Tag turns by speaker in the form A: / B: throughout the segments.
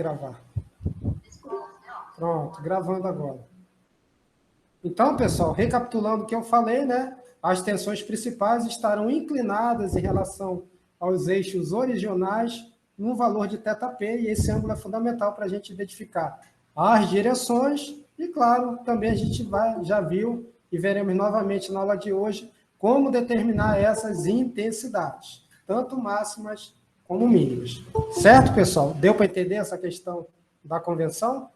A: gravar. Pronto, gravando agora. Então, pessoal, recapitulando o que eu falei, né? As tensões principais estarão inclinadas em relação aos eixos originais no valor de θp, e esse ângulo é fundamental para a gente identificar as direções, e, claro, também a gente já viu e veremos novamente na aula de hoje como determinar essas intensidades, tanto máximas como mínimas. Certo, pessoal? Deu para entender essa questão da convenção?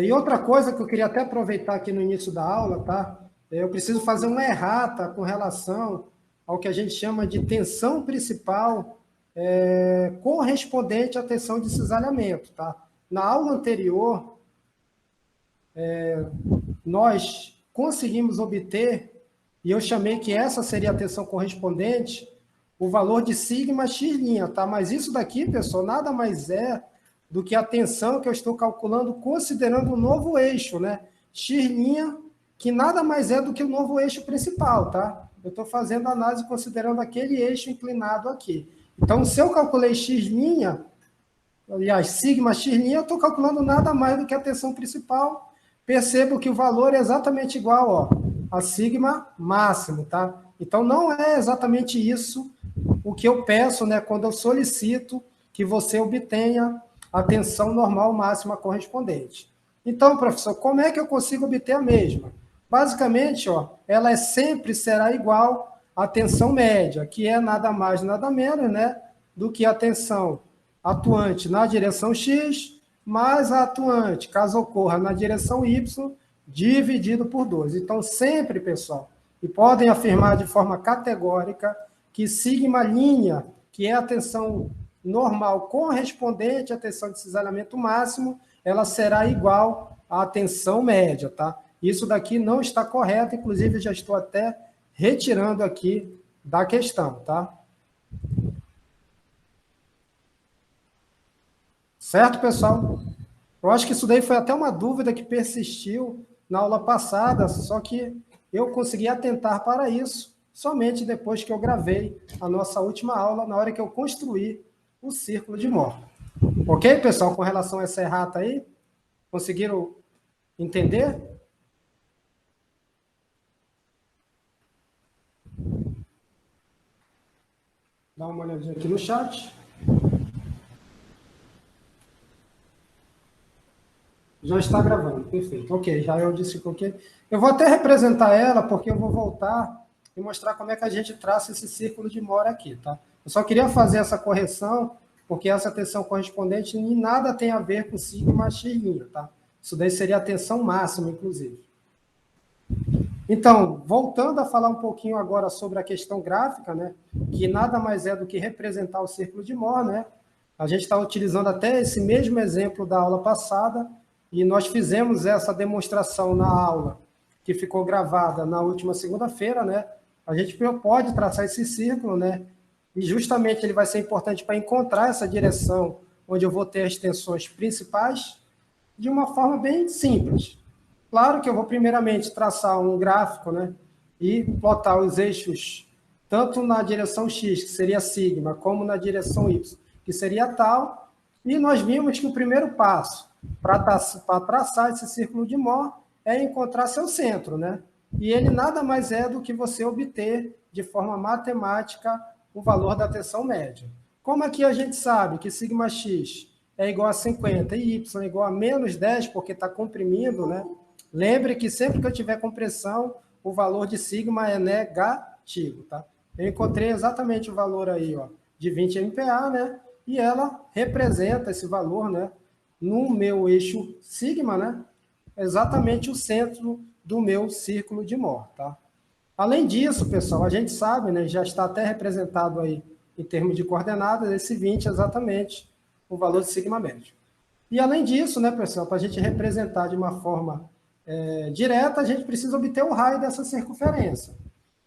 A: E outra coisa que eu queria até aproveitar aqui no início da aula, tá? Eu preciso fazer uma errata com relação ao que a gente chama de tensão principal correspondente à tensão de cisalhamento, tá? Na aula anterior, nós conseguimos obter, e eu chamei que essa seria a tensão correspondente, o valor de sigma x', tá? Mas isso daqui, pessoal, nada mais é do que a tensão que eu estou calculando considerando o novo eixo, né? X', que nada mais é do que o novo eixo principal, tá? Eu estou fazendo análise considerando aquele eixo inclinado aqui. Então, se eu calculei x', aliás, sigma x', eu estou calculando nada mais do que a tensão principal. Percebo que o valor é exatamente igual, ó, a sigma máximo, tá? Então, não é exatamente isso o que eu peço, né, quando eu solicito que você obtenha a tensão normal máxima correspondente. Então, professor, como é que eu consigo obter a mesma? Basicamente, ó, ela sempre será igual à tensão média, que é nada mais, nada menos, né, do que a tensão atuante na direção x, mais a atuante, caso ocorra na direção y, dividido por 2. Então, sempre, pessoal, e podem afirmar de forma categórica que sigma', que é a tensão normal correspondente à tensão de cisalhamento máximo, ela será igual à tensão média, tá? Isso daqui não está correto, inclusive já estou até retirando aqui da questão, tá? Certo, pessoal? Eu acho que isso daí foi até uma dúvida que persistiu na aula passada, só que eu consegui atentar para isso somente depois que eu gravei a nossa última aula, na hora que eu construí o círculo de Mohr. Ok, pessoal? Com relação a essa errata aí, conseguiram entender? Dá uma olhadinha aqui no chat. Já está gravando, perfeito. Ok, já eu disse que ok. Eu vou até representar ela, porque eu vou voltar e mostrar como é que a gente traça esse círculo de Mohr aqui, tá? Eu só queria fazer essa correção, porque essa tensão correspondente em nada tem a ver com sigma x', tá? Isso daí seria a tensão máxima, inclusive. Então, voltando a falar um pouquinho agora sobre a questão gráfica, né? Que nada mais é do que representar o círculo de Mohr, né? A gente está utilizando até esse mesmo exemplo da aula passada, e nós fizemos essa demonstração na aula, que ficou gravada na última segunda-feira, né? A gente pode traçar esse círculo, né? E justamente ele vai ser importante para encontrar essa direção onde eu vou ter as tensões principais de uma forma bem simples. Claro que eu vou primeiramente traçar um gráfico, né? E plotar os eixos tanto na direção x, que seria sigma, como na direção y, que seria tal. E nós vimos que o primeiro passo para traçar esse círculo de Mohr é encontrar seu centro, né? E ele nada mais é do que você obter de forma matemática o valor da tensão média. Como aqui a gente sabe que sigma x é igual a 50 e y é igual a menos 10, porque está comprimindo, né? Lembre que sempre que eu tiver compressão, o valor de sigma é negativo, tá? Eu encontrei exatamente o valor aí, ó, de 20 MPa, né? E ela representa esse valor, né? No meu eixo sigma, né? Exatamente o centro do meu círculo de Mohr, tá? Além disso, pessoal, a gente sabe, né? Já está até representado aí em termos de coordenadas, esse 20 é exatamente o valor de sigma médio. E além disso, né, pessoal, para a gente representar de uma forma direta, a gente precisa obter o raio dessa circunferência.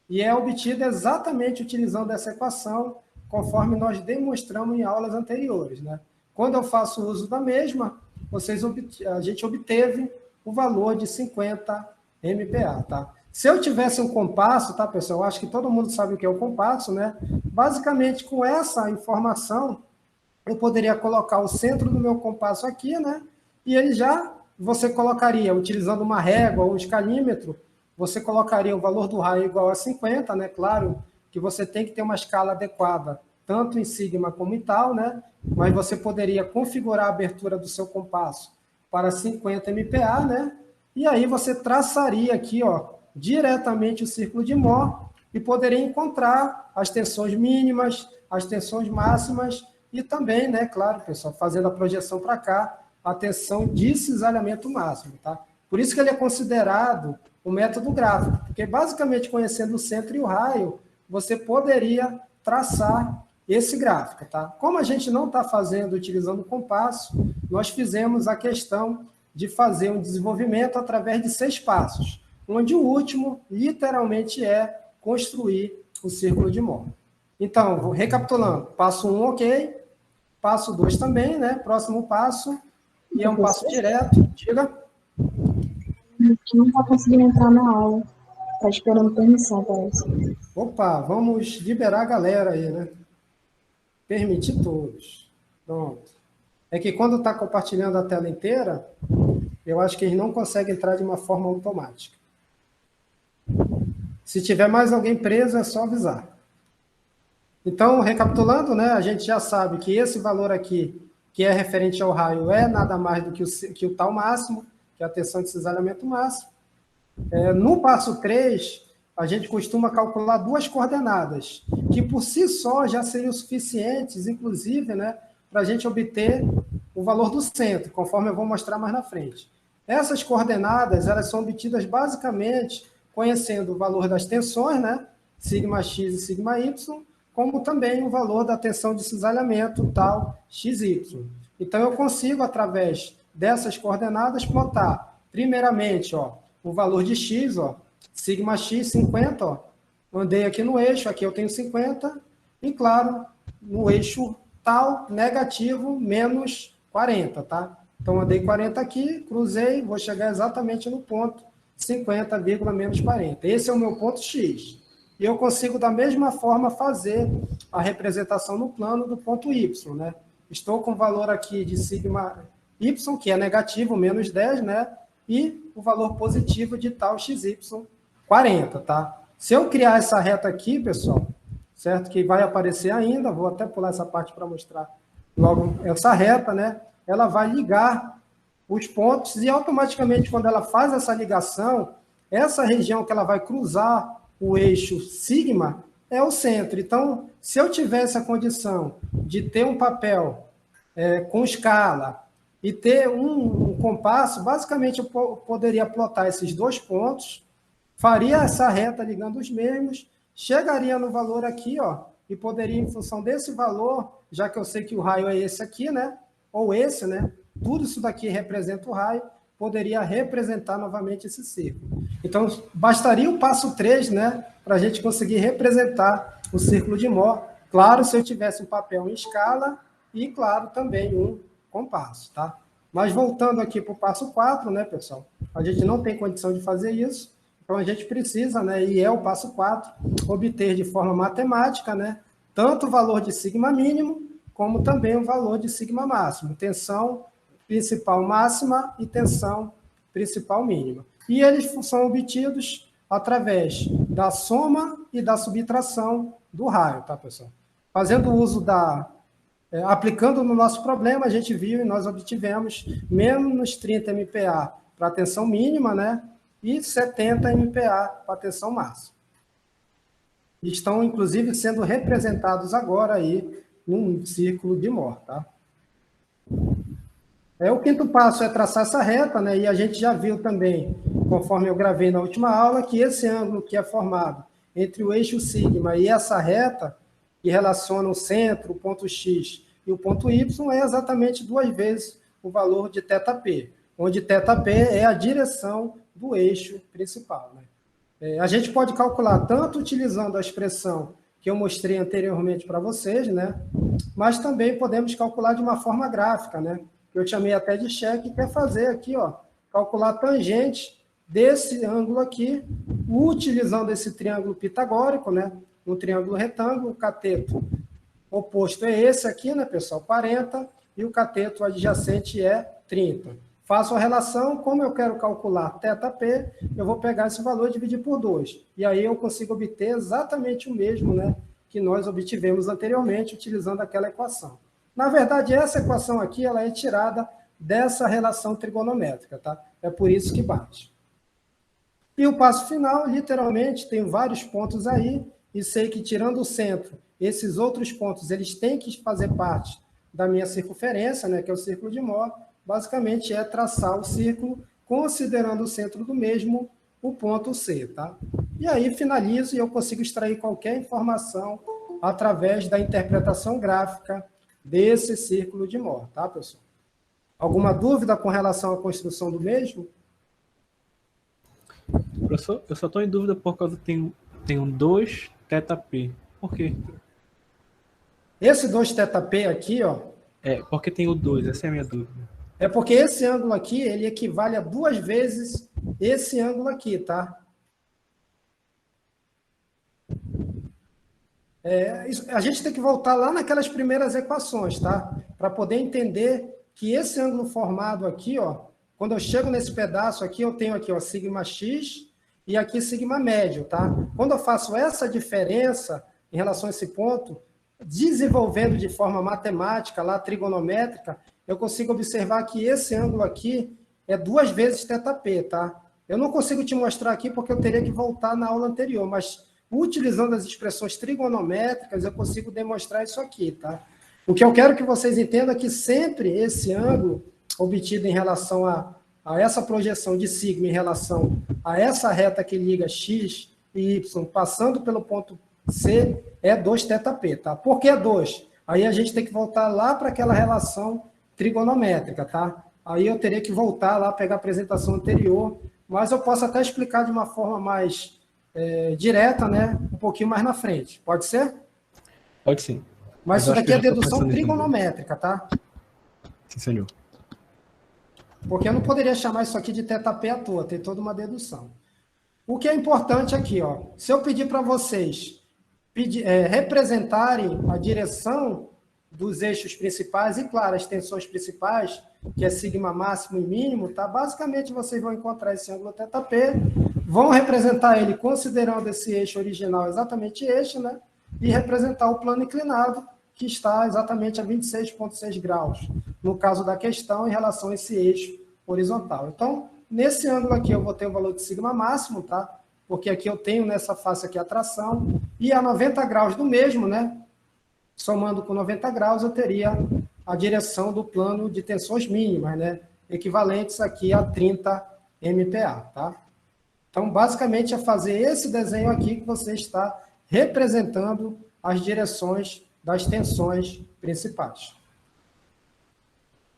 A: E é obtido exatamente utilizando essa equação, conforme nós demonstramos em aulas anteriores, né? Quando eu faço uso da mesma, a gente obteve o valor de 50 MPa, tá? Se eu tivesse um compasso, tá, pessoal? Eu acho que todo mundo sabe o que é o compasso, né? Basicamente, com essa informação, eu poderia colocar o centro do meu compasso aqui, né? E ele já, você colocaria, utilizando uma régua ou um escalímetro, você colocaria o valor do raio igual a 50, né? Claro que você tem que ter uma escala adequada, tanto em sigma como em tal, né? Mas você poderia configurar a abertura do seu compasso para 50 MPa, né? E aí você traçaria aqui, ó, diretamente o círculo de Mohr e poderia encontrar as tensões mínimas, as tensões máximas e também, né, claro, pessoal, fazendo a projeção para cá, a tensão de cisalhamento máximo, tá? Por isso que ele é considerado o método gráfico, porque basicamente conhecendo o centro e o raio, você poderia traçar esse gráfico, tá? Como a gente não está fazendo utilizando o compasso, nós fizemos a questão de fazer um desenvolvimento através de 6 passos, onde o último, literalmente, é construir o círculo de Mohr. Então, recapitulando, passo 1, ok, passo 2 também, né? Próximo passo, e é um passo direto, diga.
B: Não está conseguindo entrar na aula, está esperando permissão, parece.
A: Opa, vamos liberar a galera aí, né? Permitir todos. Pronto. É que quando está compartilhando a tela inteira, eu acho que eles não conseguem entrar de uma forma automática. Se tiver mais alguém preso, é só avisar. Então, recapitulando, né, a gente já sabe que esse valor aqui, que é referente ao raio, é nada mais do que o tal máximo, que é a tensão de cisalhamento máximo. No passo 3, a gente costuma calcular 2 coordenadas, que por si só já seriam suficientes, inclusive, né, para a gente obter o valor do centro, conforme eu vou mostrar mais na frente. Essas coordenadas, elas são obtidas basicamente conhecendo o valor das tensões, né, sigma x e sigma y, como também o valor da tensão de cisalhamento, tal xy. Então, eu consigo, através dessas coordenadas, plotar, primeiramente, ó, o valor de x, ó, sigma x, 50, ó, andei aqui no eixo, aqui eu tenho 50, e claro, no eixo tal, negativo, menos 40, tá? Então, andei 40 aqui, cruzei, vou chegar exatamente no ponto 50, menos 40. Esse é o meu ponto x. E eu consigo, da mesma forma, fazer a representação no plano do ponto y, né? Estou com o valor aqui de sigma y, que é negativo, menos 10, né? E o valor positivo de tal xy, 40, tá? Se eu criar essa reta aqui, pessoal, certo? Que vai aparecer ainda, vou até pular essa parte para mostrar logo essa reta, né? Ela vai ligar os pontos e automaticamente, quando ela faz essa ligação, essa região que ela vai cruzar o eixo sigma é o centro. Então, se eu tivesse a condição de ter um papel com escala e ter um compasso, basicamente eu poderia plotar esses 2 pontos, faria essa reta ligando os mesmos, chegaria no valor aqui, ó, e poderia, em função desse valor, já que eu sei que o raio é esse aqui, né? Ou esse, né? Tudo isso daqui representa o raio, poderia representar novamente esse círculo. Então, bastaria o passo 3, né, para a gente conseguir representar o círculo de Mohr. Claro, se eu tivesse um papel em escala e, claro, também um compasso, tá? Mas voltando aqui para o passo 4, né, pessoal? A gente não tem condição de fazer isso, então a gente precisa, né, e é o passo 4, obter de forma matemática, né, tanto o valor de sigma mínimo, como também o valor de sigma máximo, tensão principal máxima e tensão principal mínima. E eles são obtidos através da soma e da subtração do raio, tá, pessoal? Fazendo uso aplicando no nosso problema, a gente viu e nós obtivemos menos 30 MPa para a tensão mínima, né? E 70 MPa para a tensão máxima. Estão, inclusive, sendo representados agora aí num círculo de Mohr, tá? O quinto passo é traçar essa reta, né? E a gente já viu também, conforme eu gravei na última aula, que esse ângulo que é formado entre o eixo sigma e essa reta, que relaciona o centro, o ponto x e o ponto y, é exatamente 2 vezes o valor de θp, onde θp é a direção do eixo principal, né? A gente pode calcular tanto utilizando a expressão que eu mostrei anteriormente para vocês, né? Mas também podemos calcular de uma forma gráfica, né? Que eu chamei até de cheque, que é fazer aqui, ó, calcular a tangente desse ângulo aqui, utilizando esse triângulo pitagórico, né? Um triângulo retângulo, o cateto oposto é esse aqui, né, pessoal? 40, e o cateto adjacente é 30. Faço a relação, como eu quero calcular θp, eu vou pegar esse valor e dividir por 2. E aí eu consigo obter exatamente o mesmo, né, que nós obtivemos anteriormente, utilizando aquela equação. Na verdade, essa equação aqui ela é tirada dessa relação trigonométrica, tá? É por isso que bate. E o passo final, literalmente, tem vários pontos aí, e sei que tirando o centro, esses outros pontos, eles têm que fazer parte da minha circunferência, né, que é o círculo de Mohr. Basicamente é traçar o círculo, considerando o centro do mesmo, o ponto C, tá? E aí finalizo e eu consigo extrair qualquer informação através da interpretação gráfica desse círculo de Mohr, tá, pessoal? Alguma dúvida com relação à construção do mesmo?
C: Professor, eu só estou em dúvida por causa que tem um 2 θp. Por quê?
A: Esse 2 θp aqui, ó...
C: porque tem o 2, essa é a minha dúvida.
A: É porque esse ângulo aqui, ele equivale a 2 vezes esse ângulo aqui, tá? A gente tem que voltar lá naquelas primeiras equações, tá? Para poder entender que esse ângulo formado aqui, ó, quando eu chego nesse pedaço aqui, eu tenho aqui, ó, sigma x e aqui sigma médio, tá? Quando eu faço essa diferença em relação a esse ponto, desenvolvendo de forma matemática, lá trigonométrica, eu consigo observar que esse ângulo aqui é 2 vezes θp, tá? Eu não consigo te mostrar aqui porque eu teria que voltar na aula anterior, mas utilizando as expressões trigonométricas, eu consigo demonstrar isso aqui, tá? O que eu quero que vocês entendam é que sempre esse ângulo obtido em relação a essa projeção de sigma em relação a essa reta que liga x e y, passando pelo ponto C, é 2 θp, tá? Por que 2? Aí a gente tem que voltar lá para aquela relação trigonométrica, tá? Aí eu teria que voltar lá, pegar a apresentação anterior, mas eu posso até explicar de uma forma mais direta, né? Um pouquinho mais na frente. Pode ser?
C: Pode sim.
A: Mas isso daqui é dedução trigonométrica, tá?
C: Sim, senhor.
A: Porque eu não poderia chamar isso aqui de θp à toa, tem toda uma dedução. O que é importante aqui, ó, se eu pedir para vocês representarem a direção dos eixos principais e, claro, as tensões principais, que é sigma máximo e mínimo, tá? Basicamente, vocês vão encontrar esse ângulo θp, vão representar ele considerando esse eixo original exatamente este, né? E representar o plano inclinado, que está exatamente a 26,6 graus, no caso da questão, em relação a esse eixo horizontal. Então, nesse ângulo aqui, eu vou ter o valor de sigma máximo, tá? Porque aqui eu tenho nessa face aqui a tração, e a 90 graus do mesmo, né? Somando com 90 graus, eu teria a direção do plano de tensões mínimas, né? Equivalentes aqui a 30 MPa, tá? Então, basicamente, é fazer esse desenho aqui que você está representando as direções das tensões principais.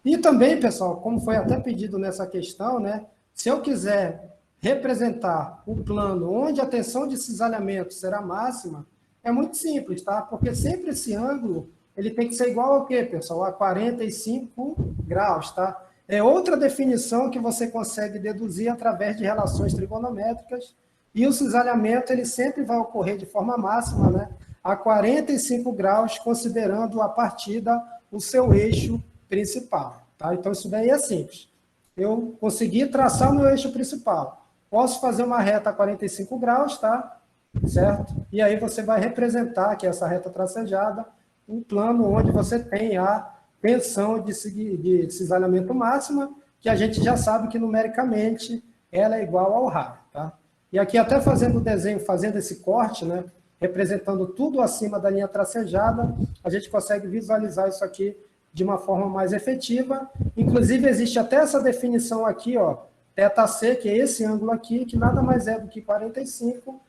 A: E também, pessoal, como foi até pedido nessa questão, né? Se eu quiser representar o plano onde a tensão de cisalhamento será máxima, é muito simples, tá? Porque sempre esse ângulo, ele tem que ser igual ao quê, pessoal? A 45 graus, tá? É outra definição que você consegue deduzir através de relações trigonométricas, e o cisalhamento, ele sempre vai ocorrer de forma máxima, né? A 45 graus, considerando a partida o seu eixo principal, tá? Então, isso daí é simples. Eu consegui traçar o meu eixo principal. Posso fazer uma reta a 45 graus, tá? Certo? E aí você vai representar aqui essa reta tracejada, um plano onde você tem a tensão de cisalhamento máxima, que a gente já sabe que numericamente ela é igual ao Rho, tá? E aqui até fazendo o desenho, fazendo esse corte, né? Representando tudo acima da linha tracejada, a gente consegue visualizar isso aqui de uma forma mais efetiva. Inclusive, existe até essa definição aqui, ó, θc, que é esse ângulo aqui, que nada mais é do que 45,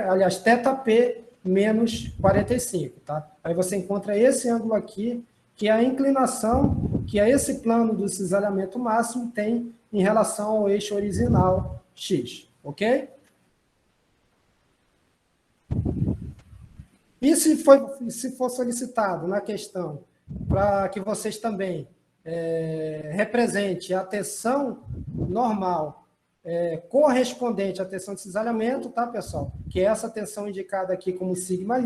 A: aliás, θp menos 45, tá? Aí você encontra esse ângulo aqui, que é a inclinação que é esse plano do cisalhamento máximo tem em relação ao eixo original x, ok? E se for solicitado na questão para que vocês também representem a tensão normal correspondente à tensão de cisalhamento, tá, pessoal? Que é essa tensão indicada aqui como sigma',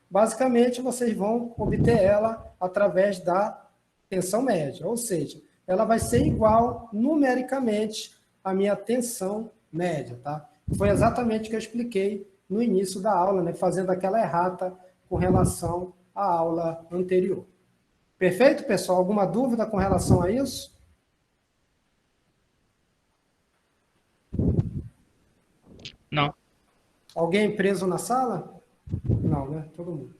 A: basicamente vocês vão obter ela através da tensão média, ou seja, ela vai ser igual numericamente à minha tensão média, tá? Foi exatamente o que eu expliquei no início da aula, né, fazendo aquela errata com relação à aula anterior. Perfeito, pessoal? Alguma dúvida com relação a isso?
C: Não.
A: Alguém preso na sala? Não, né? Todo mundo.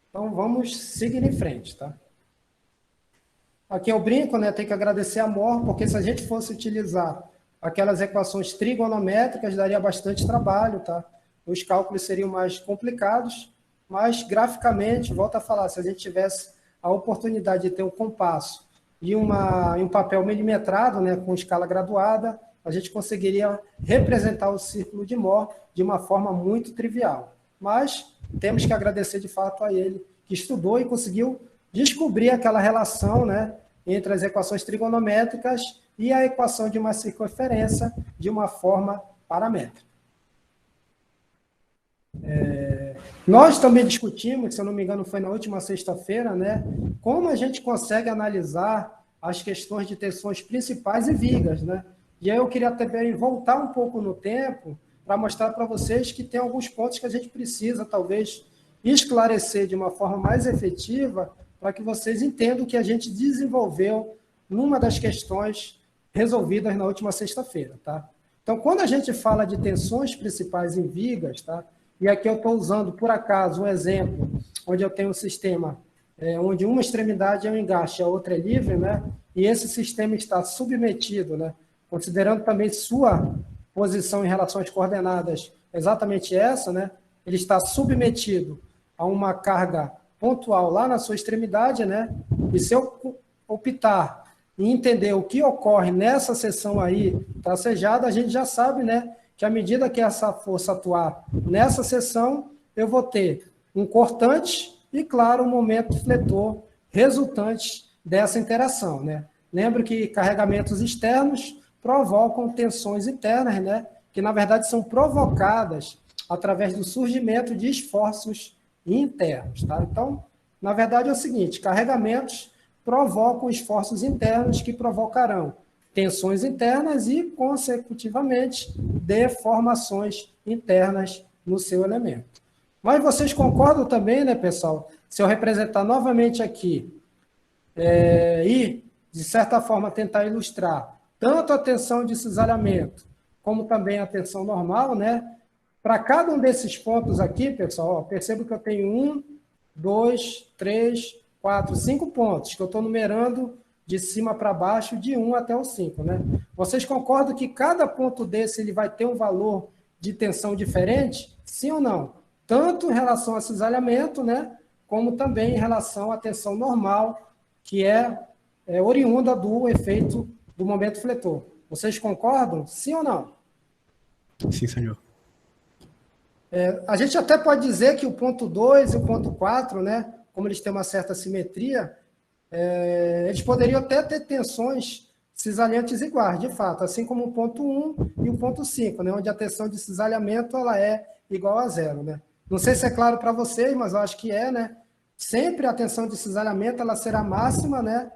A: Então, vamos seguir em frente, tá? Aqui eu brinco, né? Tem que agradecer a Mor, porque se a gente fosse utilizar aquelas equações trigonométricas, daria bastante trabalho, tá? Os cálculos seriam mais complicados, mas graficamente, volto a falar, se a gente tivesse a oportunidade de ter um compasso e um papel milimetrado, né, com escala graduada, a gente conseguiria representar o círculo de Mohr de uma forma muito trivial. Mas temos que agradecer de fato a ele, que estudou e conseguiu descobrir aquela relação, né, entre as equações trigonométricas e a equação de uma circunferência de uma forma paramétrica. Nós também discutimos, se eu não me engano foi na última sexta-feira, né, como a gente consegue analisar as questões de tensões principais e vigas, né? E aí eu queria também voltar um pouco no tempo para mostrar para vocês que tem alguns pontos que a gente precisa, talvez, esclarecer de uma forma mais efetiva para que vocês entendam o que a gente desenvolveu numa das questões resolvidas na última sexta-feira, tá? Então, quando a gente fala de tensões principais em vigas, tá? E aqui eu estou usando, por acaso, um exemplo onde eu tenho um sistema onde uma extremidade é um engaste e a outra é livre, né? E esse sistema está submetido, né? Considerando também sua posição em relação às coordenadas, exatamente essa, né? Ele está submetido a uma carga pontual lá na sua extremidade, né? E se eu optar em entender o que ocorre nessa seção aí tracejada, a gente já sabe, né? Que à medida que essa força atuar nessa seção, eu vou ter um cortante e, claro, um momento fletor resultante dessa interação, né? Lembro que carregamentos externos provocam tensões internas, né? Que, na verdade, são provocadas através do surgimento de esforços internos, tá? Então, na verdade, é o seguinte, carregamentos provocam esforços internos que provocarão tensões internas e, consecutivamente, deformações internas no seu elemento. Mas vocês concordam também, né, pessoal? Se eu representar novamente aqui e, de certa forma, tentar ilustrar tanto a tensão de cisalhamento como também a tensão normal, né? Para cada um desses pontos aqui, pessoal, ó, percebo que eu tenho 1, 2, 3, 4, 5 pontos, que eu estou numerando de cima para baixo, de 1 até o 5, né? Vocês concordam que cada ponto desse ele vai ter um valor de tensão diferente? Sim ou não? Tanto em relação a cisalhamento, né? Como também em relação à tensão normal, que é oriunda do efeito do momento fletor. Vocês concordam? Sim ou não?
C: Sim, senhor.
A: A gente até pode dizer que o ponto 2 e o ponto 4, né? Como eles têm uma certa simetria, eles poderiam até ter tensões cisalhantes iguais, de fato, assim como o ponto 1 e o ponto 5, né, onde a tensão de cisalhamento ela é igual a 0. Né? Não sei se é claro para vocês, mas eu acho que né? Sempre a tensão de cisalhamento ela será máxima, né,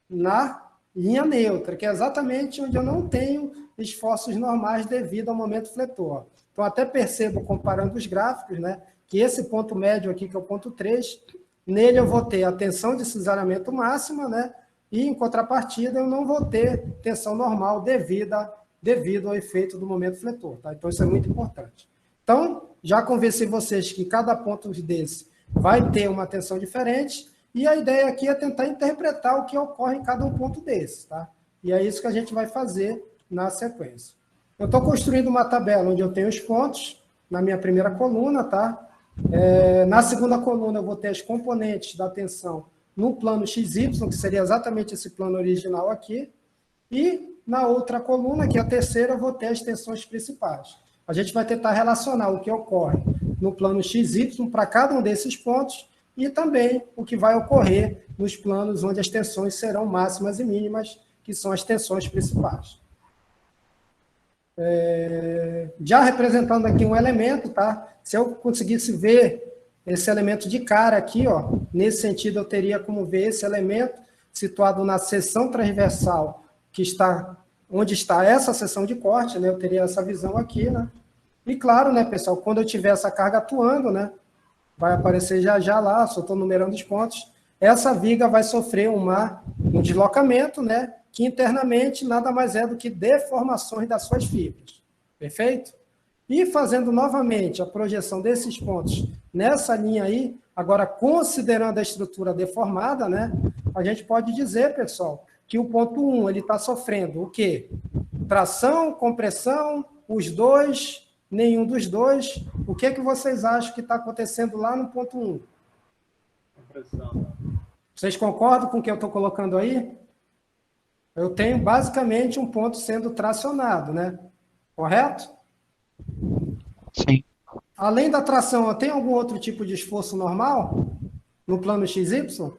A: na linha neutra, que é exatamente onde eu não tenho esforços normais devido ao momento fletor. Então, até percebo, comparando os gráficos, né, que esse ponto médio aqui, que é o ponto 3, nele eu vou ter a tensão de cisalhamento máxima, né? E, em contrapartida, eu não vou ter tensão normal devido ao efeito do momento fletor. Tá? Então, isso é muito importante. Então, já convenci vocês que cada ponto desse vai ter uma tensão diferente, e a ideia aqui é tentar interpretar o que ocorre em cada um ponto desses. Tá? E é isso que a gente vai fazer na sequência. Eu estou construindo uma tabela onde eu tenho os pontos na minha primeira coluna, tá? Na segunda coluna, eu vou ter as componentes da tensão no plano XY, que seria exatamente esse plano original aqui, e na outra coluna, que é a terceira, eu vou ter as tensões principais. A gente vai tentar relacionar o que ocorre no plano XY para cada um desses pontos e também o que vai ocorrer nos planos onde as tensões serão máximas e mínimas, que são as tensões principais. Já representando aqui um elemento, tá? Se eu conseguisse ver esse elemento de cara aqui, ó, nesse sentido eu teria como ver esse elemento situado na seção transversal, que está onde está essa seção de corte, né? Eu teria essa visão aqui, né? E claro, né, pessoal, quando eu tiver essa carga atuando, né, vai aparecer já lá, só estou numerando os pontos, essa viga vai sofrer um deslocamento, né, que internamente nada mais é do que deformações das suas fibras. Perfeito? E fazendo novamente a projeção desses pontos nessa linha aí, agora considerando a estrutura deformada, né, a gente pode dizer, pessoal, que o ponto 1 ele está sofrendo o quê? Tração, compressão, os dois, nenhum dos dois. O que é que vocês acham que está acontecendo lá no ponto 1?
C: Compressão.
A: Vocês concordam com o que eu estou colocando aí? Eu tenho basicamente um ponto sendo tracionado, né? Correto?
D: Sim.
A: Além da tração, tem algum outro tipo de esforço normal no plano XY?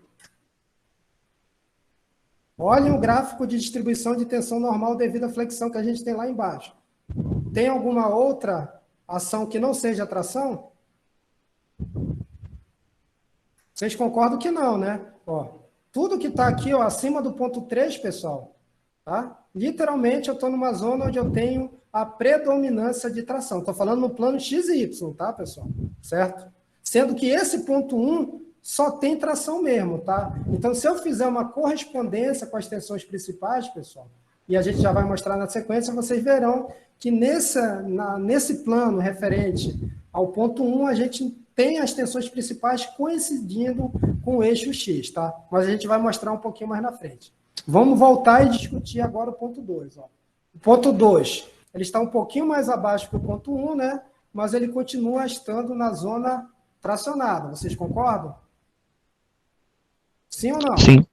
A: Olhem o gráfico de distribuição de tensão normal devido à flexão que a gente tem lá embaixo. Tem alguma outra ação que não seja tração? Vocês concordam que não, né? Ó, tudo que está aqui ó, acima do ponto 3, pessoal, tá? Literalmente eu estou numa zona onde eu tenho a predominância de tração. Estou falando no plano XY, tá, pessoal? Certo? Sendo que esse ponto 1 só tem tração mesmo, tá? Então, se eu fizer uma correspondência com as tensões principais, pessoal, e a gente já vai mostrar na sequência, vocês verão que nesse plano referente ao ponto 1, a gente tem as tensões principais coincidindo com o eixo X, tá? Mas a gente vai mostrar um pouquinho mais na frente. Vamos voltar e discutir agora o ponto 2, ó. O ponto 2, ele está um pouquinho mais abaixo que o ponto 1, né? Mas ele continua estando na zona tracionada. Vocês concordam? Sim ou não?
D: Sim.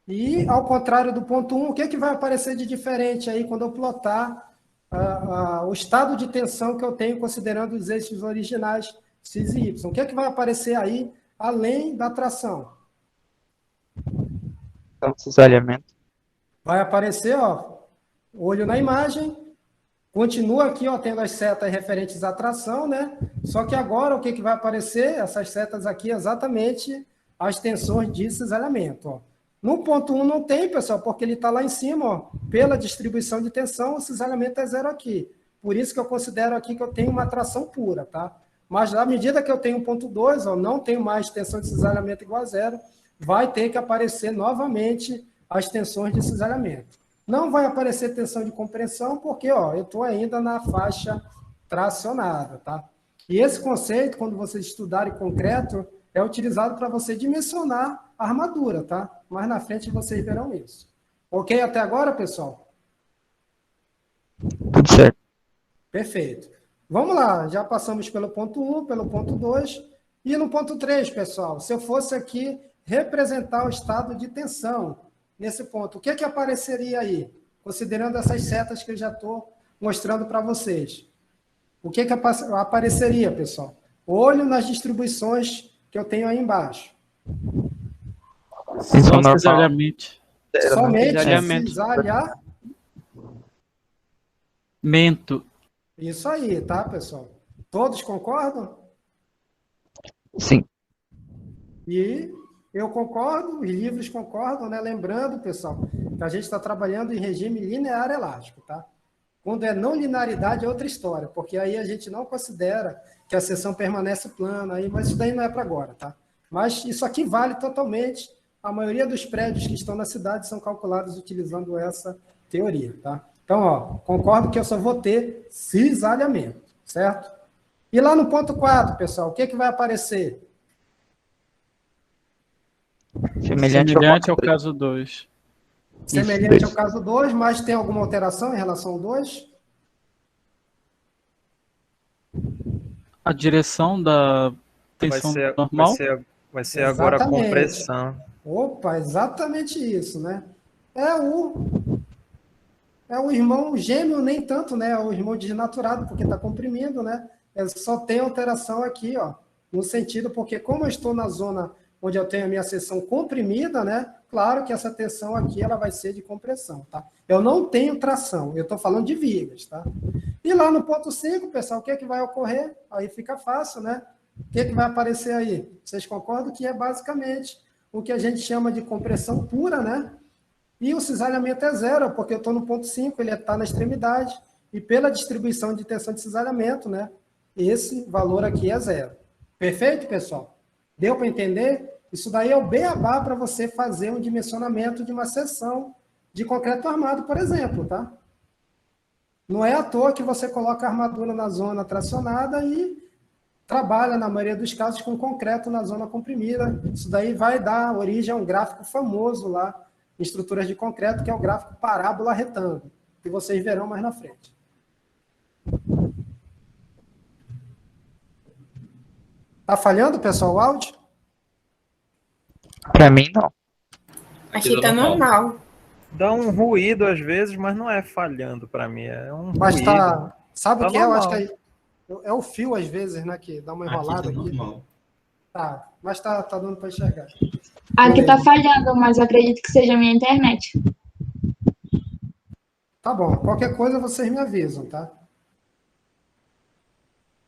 A: E, ao contrário do ponto 1, o que é que vai aparecer de diferente aí quando eu plotar o estado de tensão que eu tenho considerando os eixos originais X e Y? O que é que vai aparecer aí além da tração?
D: Então, cisalhamento.
A: Vai aparecer, ó, olho na imagem, continua aqui, ó, tendo as setas referentes à tração, né? Só que agora o que vai aparecer? Essas setas aqui, exatamente as tensões de cisalhamento, ó. No ponto 1 não tem, pessoal, porque ele está lá em cima, ó, pela distribuição de tensão, o cisalhamento é 0 aqui. Por isso que eu considero aqui que eu tenho uma tração pura, tá? Mas à medida que eu tenho ponto 2, ó, não tenho mais tensão de cisalhamento igual a 0, vai ter que aparecer novamente as tensões de cisalhamento. Não vai aparecer tensão de compressão, porque ó, eu estou ainda na faixa tracionada, tá? E esse conceito, quando vocês estudarem concreto, é utilizado para você dimensionar a armadura, tá? Mais na frente vocês verão isso. Ok até agora, pessoal?
D: Tudo certo.
A: Perfeito. Vamos lá, já passamos pelo ponto 1, pelo ponto 2, e no ponto 3, pessoal, se eu fosse aqui representar o estado de tensão nesse ponto, o que é que apareceria aí? Considerando essas setas que eu já estou mostrando para vocês. O que é que apareceria, pessoal? Olho nas distribuições que eu tenho aí embaixo.
C: Só cisalhamento.
A: Somente
C: Cisalhamento.
A: cisalhamento. Isso aí, tá, pessoal? Todos concordam?
D: Sim.
A: E eu concordo, os livros concordam, né? Lembrando, pessoal, que a gente está trabalhando em regime linear elástico, tá? Quando é não linearidade é outra história, porque aí a gente não considera que a seção permanece plana, aí, mas isso daí não é para agora, tá? Mas isso aqui vale totalmente. A maioria dos prédios que estão na cidade são calculados utilizando essa teoria, tá? Então, ó, concordo que eu só vou ter cisalhamento, certo? E lá no ponto 4, pessoal, o que é que vai aparecer?
C: Semelhante ao caso 2.
A: Semelhante ao caso 2, mas tem alguma alteração em relação ao 2?
C: A direção da tensão normal?
E: Vai ser agora a compressão.
A: Opa, exatamente isso, né? É o irmão gêmeo, nem tanto, né? É o irmão desnaturado, porque está comprimindo, né? Só tem alteração aqui, ó, no sentido, porque como eu estou na zona onde eu tenho a minha seção comprimida, né? Claro que essa tensão aqui ela vai ser de compressão, tá? Eu não tenho tração, eu estou falando de vigas, tá? E lá no ponto 5, pessoal, o que é que vai ocorrer? Aí fica fácil, né? O que é que vai aparecer aí? Vocês concordam que é basicamente o que a gente chama de compressão pura, né? E o cisalhamento é zero, porque eu estou no ponto 5, ele está na extremidade, e pela distribuição de tensão de cisalhamento, né? Esse valor aqui é zero. Perfeito, pessoal? Deu para entender? Isso daí é o beabá para você fazer um dimensionamento de uma seção de concreto armado, por exemplo, tá? Não é à toa que você coloca a armadura na zona tracionada e trabalha, na maioria dos casos, com concreto na zona comprimida. Isso daí vai dar origem a um gráfico famoso lá em estruturas de concreto, que é o gráfico parábola retângulo, que vocês verão mais na frente. Tá falhando, pessoal, o áudio?
D: Pra mim, não.
F: Aqui tá normal.
E: Dá um ruído às vezes, mas não é falhando para mim, é um
A: Mas
E: ruído.
A: tá... Sabe o
E: Tá
A: que é? Eu acho
E: normal.
A: que é o fio, às vezes, né, que dá uma enrolada
G: Aqui tá
A: aqui.
G: normal.
A: Tá, mas tá dando para enxergar.
B: Aqui tá falhando, mas eu acredito que seja a minha internet.
A: Tá bom, qualquer coisa vocês me avisam, tá?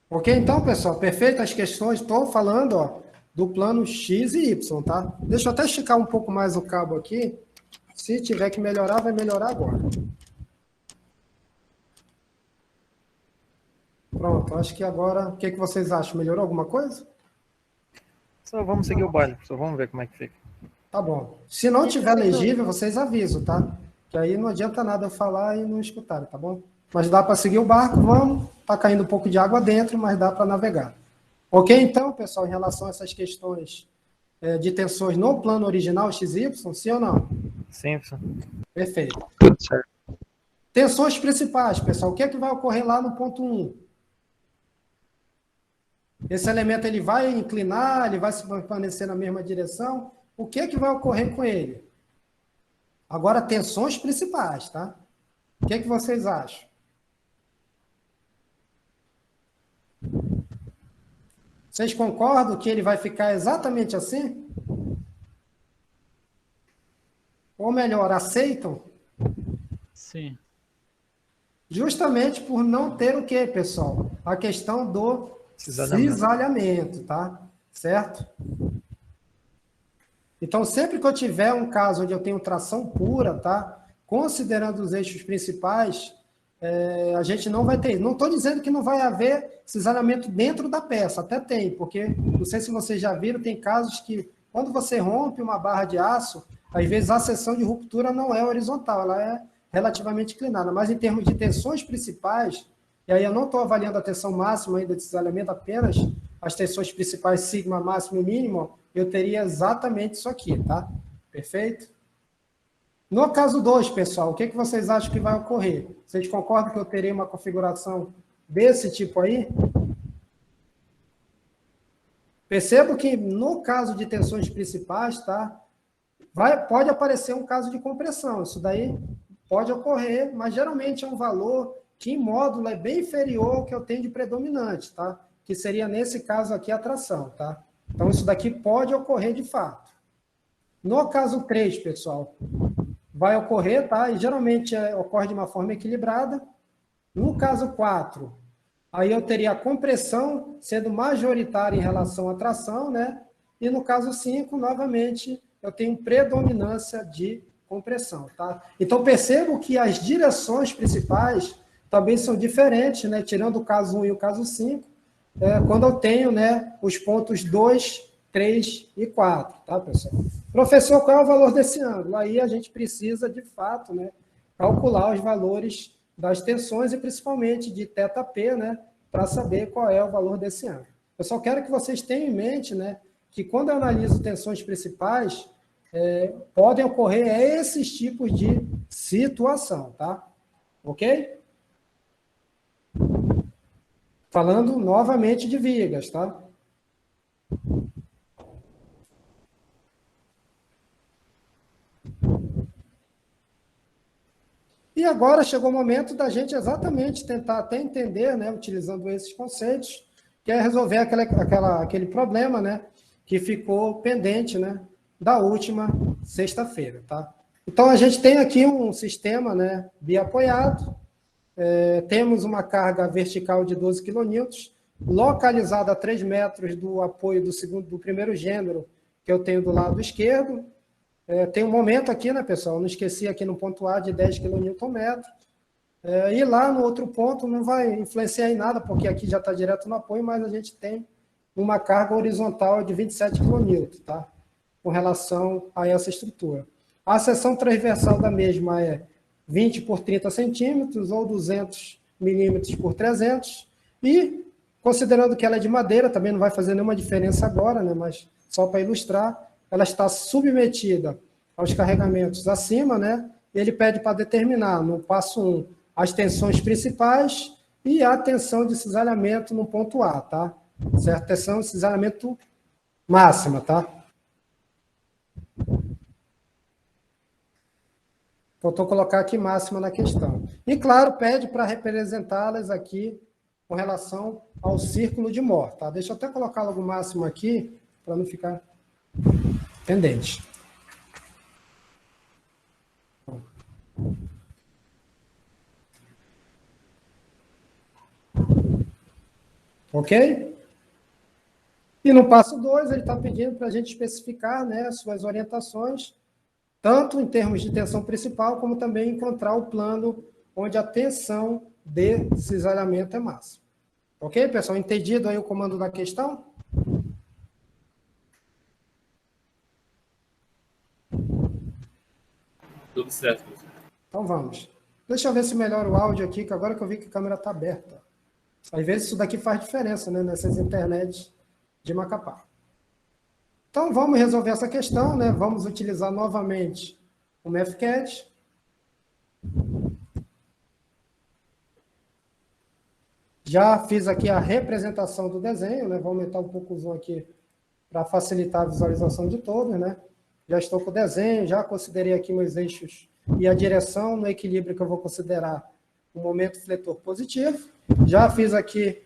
A: Ok, então, pessoal, perfeito as questões. Estou falando, ó, do plano X e Y, tá? Deixa eu até esticar um pouco mais o cabo aqui. Se tiver que melhorar, vai melhorar agora. Pronto, acho que agora... O que vocês acham? Melhorou alguma coisa?
E: Só vamos seguir o baile, só vamos ver como é que fica.
A: Tá bom. Se não tiver legível, vocês avisam, tá? Que aí não adianta nada eu falar e não escutar, tá bom? Mas dá para seguir o barco, vamos. Tá caindo um pouco de água dentro, mas dá para navegar. Ok, então, pessoal, em relação a essas questões de tensões no plano original XY, sim ou não?
E: Sim.
A: Perfeito.
D: Tudo certo.
A: Tensões principais, pessoal. O que é que vai ocorrer lá no ponto 1? Esse elemento ele vai inclinar, ele vai se permanecer na mesma direção. O que é que vai ocorrer com ele? Agora, tensões principais, tá? O que é que vocês acham? Vocês concordam que ele vai ficar exatamente assim? Ou melhor, aceitam?
C: Sim.
A: Justamente por não ter o quê, pessoal? A questão do cisalhamento, tá? Certo? Então, sempre que eu tiver um caso onde eu tenho tração pura, tá? Considerando os eixos principais, a gente não vai ter. Não estou dizendo que não vai haver cisalhamento dentro da peça, até tem, porque, não sei se vocês já viram, tem casos que, quando você rompe uma barra de aço, às vezes a seção de ruptura não é horizontal, ela é relativamente inclinada, mas em termos de tensões principais, e aí eu não estou avaliando a tensão máxima ainda de cisalhamento, apenas as tensões principais sigma máximo e mínimo, eu teria exatamente isso aqui, tá? Perfeito? No caso 2, pessoal, o que vocês acham que vai ocorrer? Vocês concordam que eu terei uma configuração desse tipo aí? Percebo que no caso de tensões principais, tá? Pode aparecer um caso de compressão, isso daí pode ocorrer, mas geralmente é um valor que em módulo é bem inferior ao que eu tenho de predominante, tá? Que seria nesse caso aqui a tração, tá? Então isso daqui pode ocorrer de fato. No caso 3, pessoal, vai ocorrer, tá? E geralmente ocorre de uma forma equilibrada. No caso 4, aí eu teria a compressão sendo majoritária em relação à tração, né? E no caso 5, novamente, eu tenho predominância de compressão, tá? Então, percebo que as direções principais também são diferentes, né? Tirando o caso 1 e o caso 5, quando eu tenho, né, os pontos 2, 3 e 4, tá, pessoal? Professor, qual é o valor desse ângulo? Aí a gente precisa, de fato, né, calcular os valores das tensões e principalmente de θP, né, para saber qual é o valor desse ângulo. Eu só quero que vocês tenham em mente, né, que quando eu analiso tensões principais, podem ocorrer esses tipos de situação, tá? Ok? Falando novamente de vigas, tá? E agora chegou o momento da gente exatamente tentar até entender, né, utilizando esses conceitos, que é resolver aquele problema, né, que ficou pendente, né, da última sexta-feira, tá? Então, a gente tem aqui um sistema, né, biapoiado, temos uma carga vertical de 12 kN, localizada a 3 metros do apoio do primeiro gênero, que eu tenho do lado esquerdo. Tem um momento aqui, né, pessoal? Não esqueci aqui no ponto A de 10 kN. E lá no outro ponto não vai influenciar em nada, porque aqui já está direto no apoio, mas a gente tem uma carga horizontal de 27 kN, tá? Com relação a essa estrutura. A seção transversal da mesma é 20 por 30 centímetros ou 200 milímetros por 300. E, considerando que ela é de madeira, também não vai fazer nenhuma diferença agora, né? Mas só para ilustrar, ela está submetida aos carregamentos acima, né? Ele pede para determinar, no passo 1, as tensões principais e a tensão de cisalhamento no ponto A, tá? Certo? Tensão de cisalhamento máxima, tá? Faltou colocar aqui máxima na questão. E, claro, pede para representá-las aqui com relação ao círculo de Mohr, tá? Deixa eu até colocar logo o máximo aqui, para não ficar pendente. Ok? E no passo 2, ele está pedindo para a gente especificar, né, as suas orientações, tanto em termos de tensão principal, como também encontrar o plano onde a tensão de cisalhamento é máxima. Ok, pessoal? Entendido aí o comando da questão?
G: Tudo certo, professor.
A: Então vamos. Deixa eu ver se melhora o áudio aqui, que agora que eu vi que a câmera está aberta. Às vezes isso daqui faz diferença, né, nessas internets de Macapá. Então, vamos resolver essa questão, né? Vamos utilizar novamente o MathCAD. Já fiz aqui a representação do desenho, né? Vou aumentar um pouco o zoom aqui para facilitar a visualização de todos, né? Já estou com o desenho, já considerei aqui meus eixos e a direção no equilíbrio que eu vou considerar o momento fletor positivo. Já fiz aqui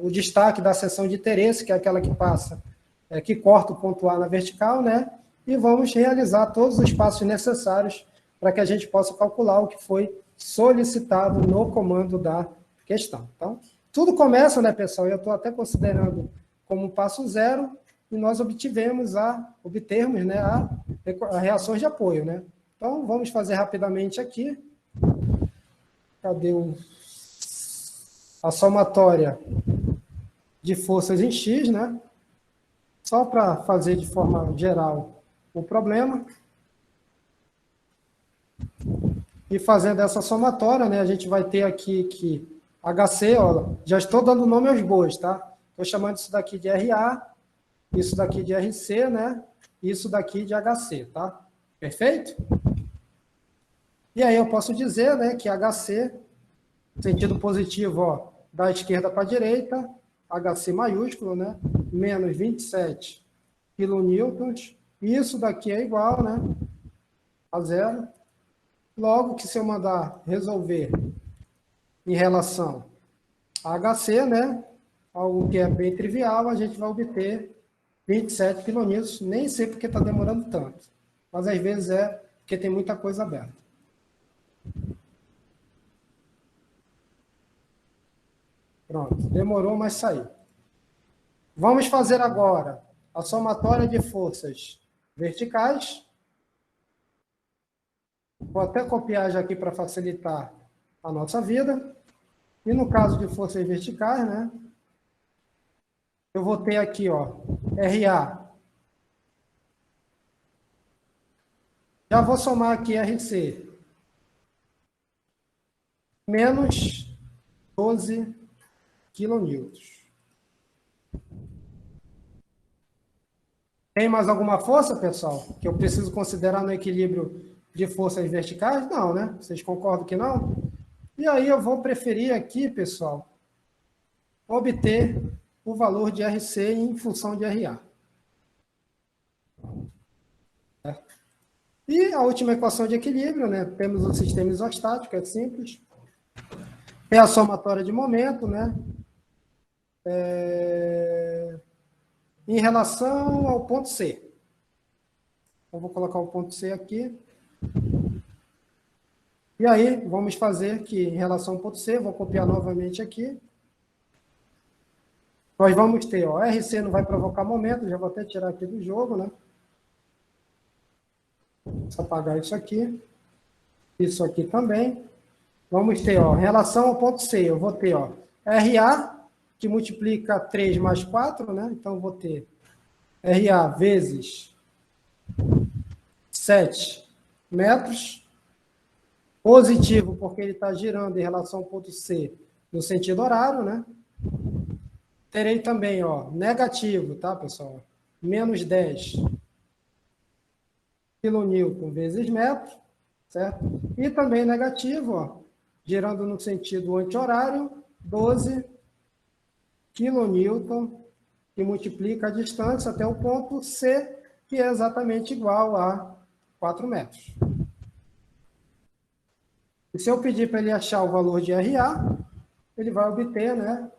A: o destaque da seção de interesse, que é aquela que passa, que corta o ponto A na vertical, né? E vamos realizar todos os passos necessários para que a gente possa calcular o que foi solicitado no comando da questão. Então, tudo começa, né, pessoal? Eu estou até considerando como passo 0, e nós obtermos, né, a reações de apoio, né? Então, vamos fazer rapidamente aqui. Cadê a somatória de forças em X, né? Só para fazer de forma geral o problema. E fazendo essa somatória, né, a gente vai ter aqui que HC, ó, já estou dando nome aos bois, tá? Estou chamando isso daqui de RA, isso daqui de RC, né? Isso daqui de HC, tá? Perfeito? E aí eu posso dizer, né, que HC, sentido positivo, ó, da esquerda para a direita, HC maiúsculo, né? Menos 27 kN. Isso daqui é igual, né? A 0. Logo que se eu mandar resolver em relação a HC, né? Algo que é bem trivial, a gente vai obter 27 kN. Nem sei porque está demorando tanto. Mas às vezes é porque tem muita coisa aberta. Pronto, demorou, mas saiu. Vamos fazer agora a somatória de forças verticais. Vou até copiar já aqui para facilitar a nossa vida. E no caso de forças verticais, né? Eu vou ter aqui, ó, RA. Já vou somar aqui RC. Menos 12 kN. Tem mais alguma força, pessoal, que eu preciso considerar no equilíbrio de forças verticais? Não, né? Vocês concordam que não? E aí eu vou preferir aqui, pessoal, obter o valor de RC em função de RA. E a última equação de equilíbrio, né? Temos o sistema isostático, é simples. É a somatória de momento, né? em relação ao ponto C. Eu vou colocar o ponto C aqui. E aí, vamos fazer que, em relação ao ponto C, vou copiar novamente aqui. Nós vamos ter, ó, RC não vai provocar momento, já vou até tirar aqui do jogo, né? Vou apagar isso aqui também. Vamos ter, ó, em relação ao ponto C, eu vou ter, ó, RA, que multiplica 3 mais 4, né? Então, eu vou ter RA vezes 7 metros. Positivo, porque ele está girando em relação ao ponto C no sentido horário, né? Terei também, ó, negativo, tá, pessoal? Menos 10 kN vezes metro, certo? E também negativo, ó, girando no sentido anti-horário, 12 kN, que multiplica a distância até o ponto C, que é exatamente igual a 4 metros. E se eu pedir para ele achar o valor de RA, ele vai obter, né,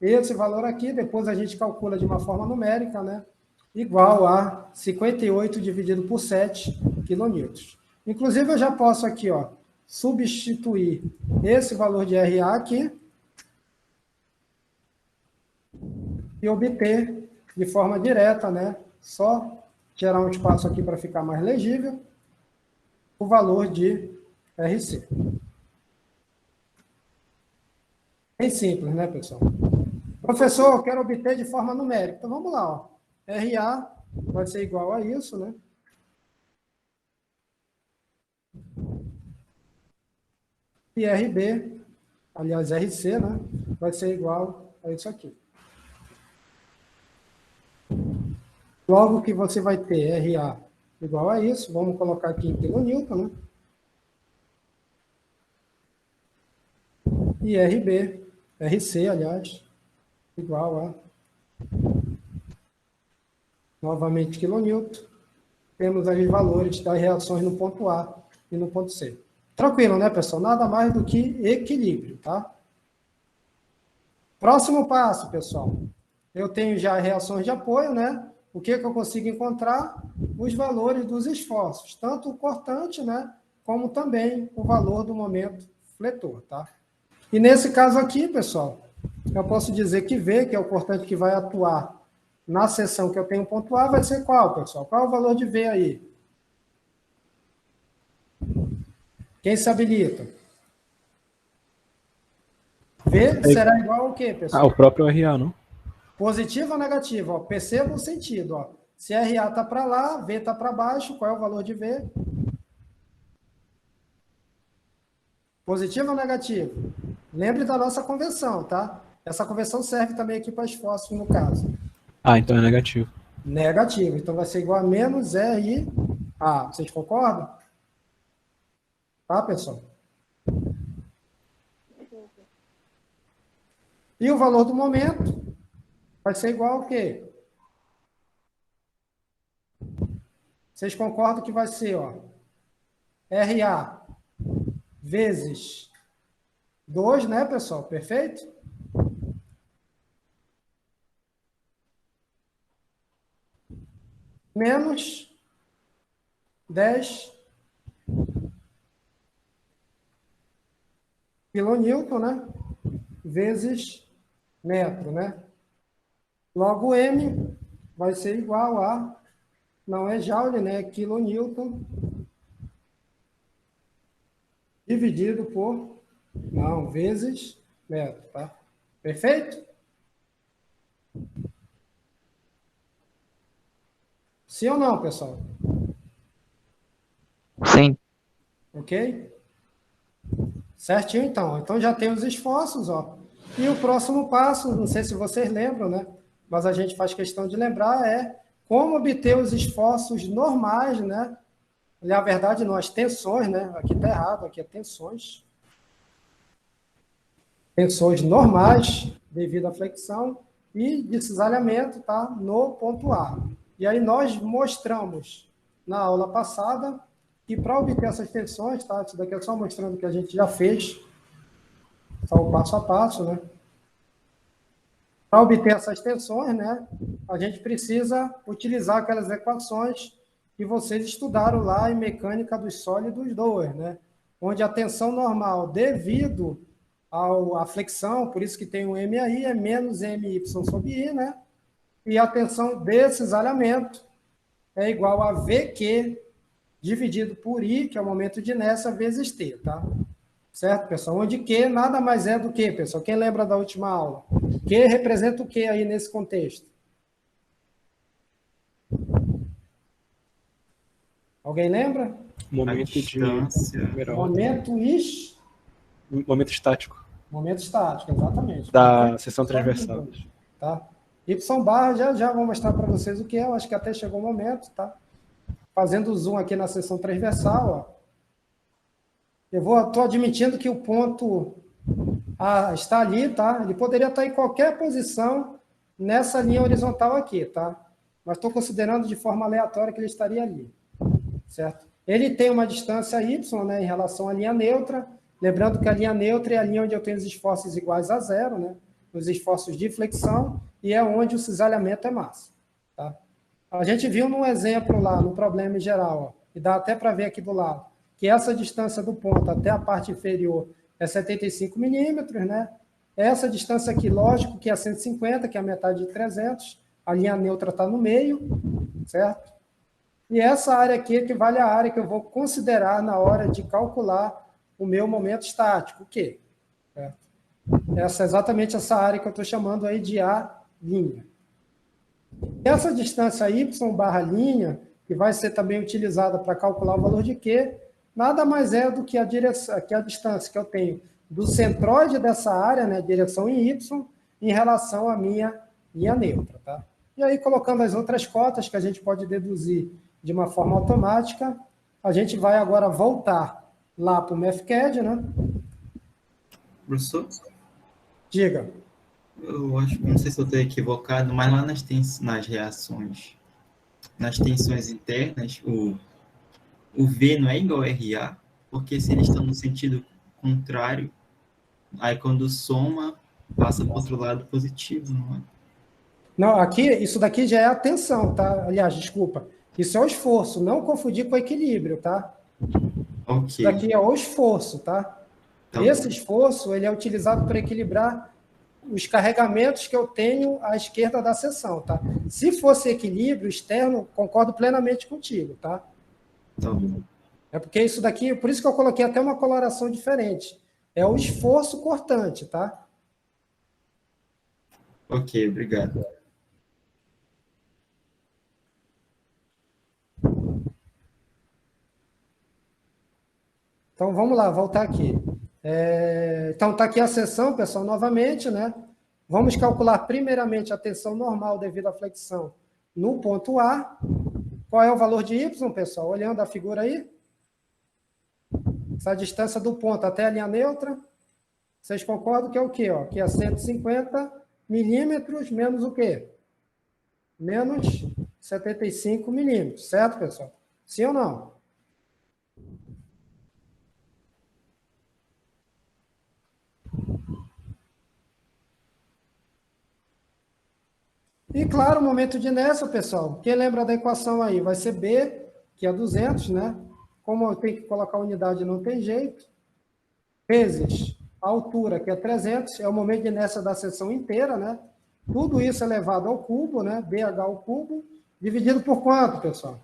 A: esse valor aqui, depois a gente calcula de uma forma numérica, né, igual a 58 dividido por 7 kN. Inclusive, eu já posso aqui, ó, substituir esse valor de RA aqui e obter de forma direta, né, só gerar um espaço aqui para ficar mais legível, o valor de RC. Bem simples, né, pessoal? Professor, eu quero obter de forma numérica. Então, vamos lá, ó. RA vai ser igual a isso, né? E RB, aliás, RC, né? Vai ser igual a isso aqui. Logo que você vai ter RA igual a isso, vamos colocar aqui em quilonewton, né? E RB, RC, aliás, igual a, novamente, quilonewton. Temos aí os valores das reações no ponto A e no ponto C. Tranquilo, né, pessoal? Nada mais do que equilíbrio, tá? Próximo passo, pessoal. Eu tenho já reações de apoio, né? O que eu consigo encontrar? Os valores dos esforços, tanto o cortante, né, como também o valor do momento fletor, tá? E nesse caso aqui, pessoal, eu posso dizer que V, que é o cortante que vai atuar na seção que eu tenho ponto A, vai ser qual, pessoal? Qual é o valor de V aí? Quem se habilita? V será igual ao quê, pessoal?
C: O próprio RA, não?
A: Positivo ou negativo? Ó, perceba o sentido. Ó. Se RA está para lá, V está para baixo, qual é o valor de V? Positivo ou negativo? Lembre da nossa conversão, tá? Essa conversão serve também aqui para esforços, no caso.
C: Então é negativo.
A: Negativo. Então vai ser igual a menos RA. Vocês concordam? Tá, pessoal? E o valor do momento vai ser igual ao quê? Vocês concordam que vai ser, ó, RA vezes 2, né, pessoal? Perfeito? Menos 10 quilonewton, né? Vezes metro, né? Logo, M vai ser igual a, não é joule, né? É quilonewton dividido por, vezes metro, tá? Perfeito? Sim ou não, pessoal?
D: Sim.
A: Ok? Certinho, então. Então, já tem os esforços, ó. E o próximo passo, não sei se vocês lembram, né? Mas a gente faz questão de lembrar, é como obter os esforços normais, né? Na verdade, não, as tensões, né? Aqui está errado, aqui é tensões. Tensões normais, devido à flexão, e de cisalhamento, tá? No ponto A. E aí nós mostramos, na aula passada, que para obter essas tensões, tá? Isso daqui é só mostrando o que a gente já fez, só o passo a passo, né? Para obter essas tensões, né, a gente precisa utilizar aquelas equações que vocês estudaram lá em Mecânica dos Sólidos 2, né, onde a tensão normal devido à flexão, por isso que tem um M aí, é menos MY sobre I, né, e a tensão de cisalhamento é igual a VQ dividido por I, que é o momento de inércia, vezes T, tá? Certo, pessoal? Onde Q nada mais é do que, pessoal? Quem lembra da última aula? Q representa o que aí nesse contexto? Alguém lembra?
C: Momento de
E: distância.
C: primeira ordem.
A: Momento
C: Estático.
A: Momento estático, exatamente.
C: Da seção transversal.
A: Tá? Y barra, já vou mostrar para vocês o que é, eu acho que até chegou o momento, tá? Fazendo zoom aqui na seção transversal, ó. Estou admitindo que o ponto A está ali, tá? Ele poderia estar em qualquer posição nessa linha horizontal aqui, tá? Mas estou considerando de forma aleatória que ele estaria ali, certo? Ele tem uma distância y, né, em relação à linha neutra, lembrando que a linha neutra é a linha onde eu tenho os esforços iguais a zero, né? Os esforços de flexão, e é onde o cisalhamento é massa, tá? A gente viu num exemplo lá, no problema em geral, ó, e dá até para ver aqui do lado, que essa distância do ponto até a parte inferior é 75 milímetros, né? Essa distância aqui, lógico, que é 150, que é a metade de 300, a linha neutra está no meio, certo? E essa área aqui equivale à área que eu vou considerar na hora de calcular o meu momento estático, o quê? Certo? Essa é exatamente essa área que eu estou chamando aí de A'. Essa distância y barra linha, que vai ser também utilizada para calcular o valor de Q, nada mais é do que a distância que eu tenho do centroide dessa área, né, direção em Y, em relação à minha linha neutra. Tá? E aí, colocando as outras cotas que a gente pode deduzir de uma forma automática, a gente vai agora voltar lá para o MathCAD, né?
G: Professor,
A: Diga.
G: eu acho, não sei se eu estou equivocado, mas lá nas reações, nas tensões internas, o V não é igual a RA, porque se eles estão no sentido contrário, aí quando soma, passa para o outro lado positivo, não é?
A: Não, aqui, isso daqui já é a tensão, tá? Aliás, desculpa. Isso é o esforço, não confundir com o equilíbrio, tá?
G: Ok.
A: Isso daqui é o esforço, tá?
G: Tá
A: Esse
G: bom.
A: esforço, ele é utilizado para equilibrar os carregamentos que eu tenho à esquerda da seção, tá? Se fosse equilíbrio externo, concordo plenamente contigo, tá?
G: Tá bom.
A: É porque isso daqui, por isso que eu coloquei até uma coloração diferente. É o esforço cortante, tá?
G: Ok, obrigado.
A: Então, vamos lá, voltar aqui. Então, está aqui a seção, pessoal, novamente, né? Vamos calcular primeiramente a tensão normal devido à flexão no ponto A. Qual é o valor de Y, pessoal? Olhando a figura aí. Essa distância do ponto até a linha neutra. Vocês concordam que é o quê? Ó? Que é 150 milímetros menos o quê? Menos 75 milímetros, certo, pessoal? Sim ou não? E, claro, o momento de inércia, pessoal, quem lembra da equação aí? Vai ser B, que é 200, né? Como eu tenho que colocar a unidade, não tem jeito. Vezes a altura, que é 300, é o momento de inércia da seção inteira, né? Tudo isso elevado ao cubo, né? BH ao cubo, dividido por quanto, pessoal?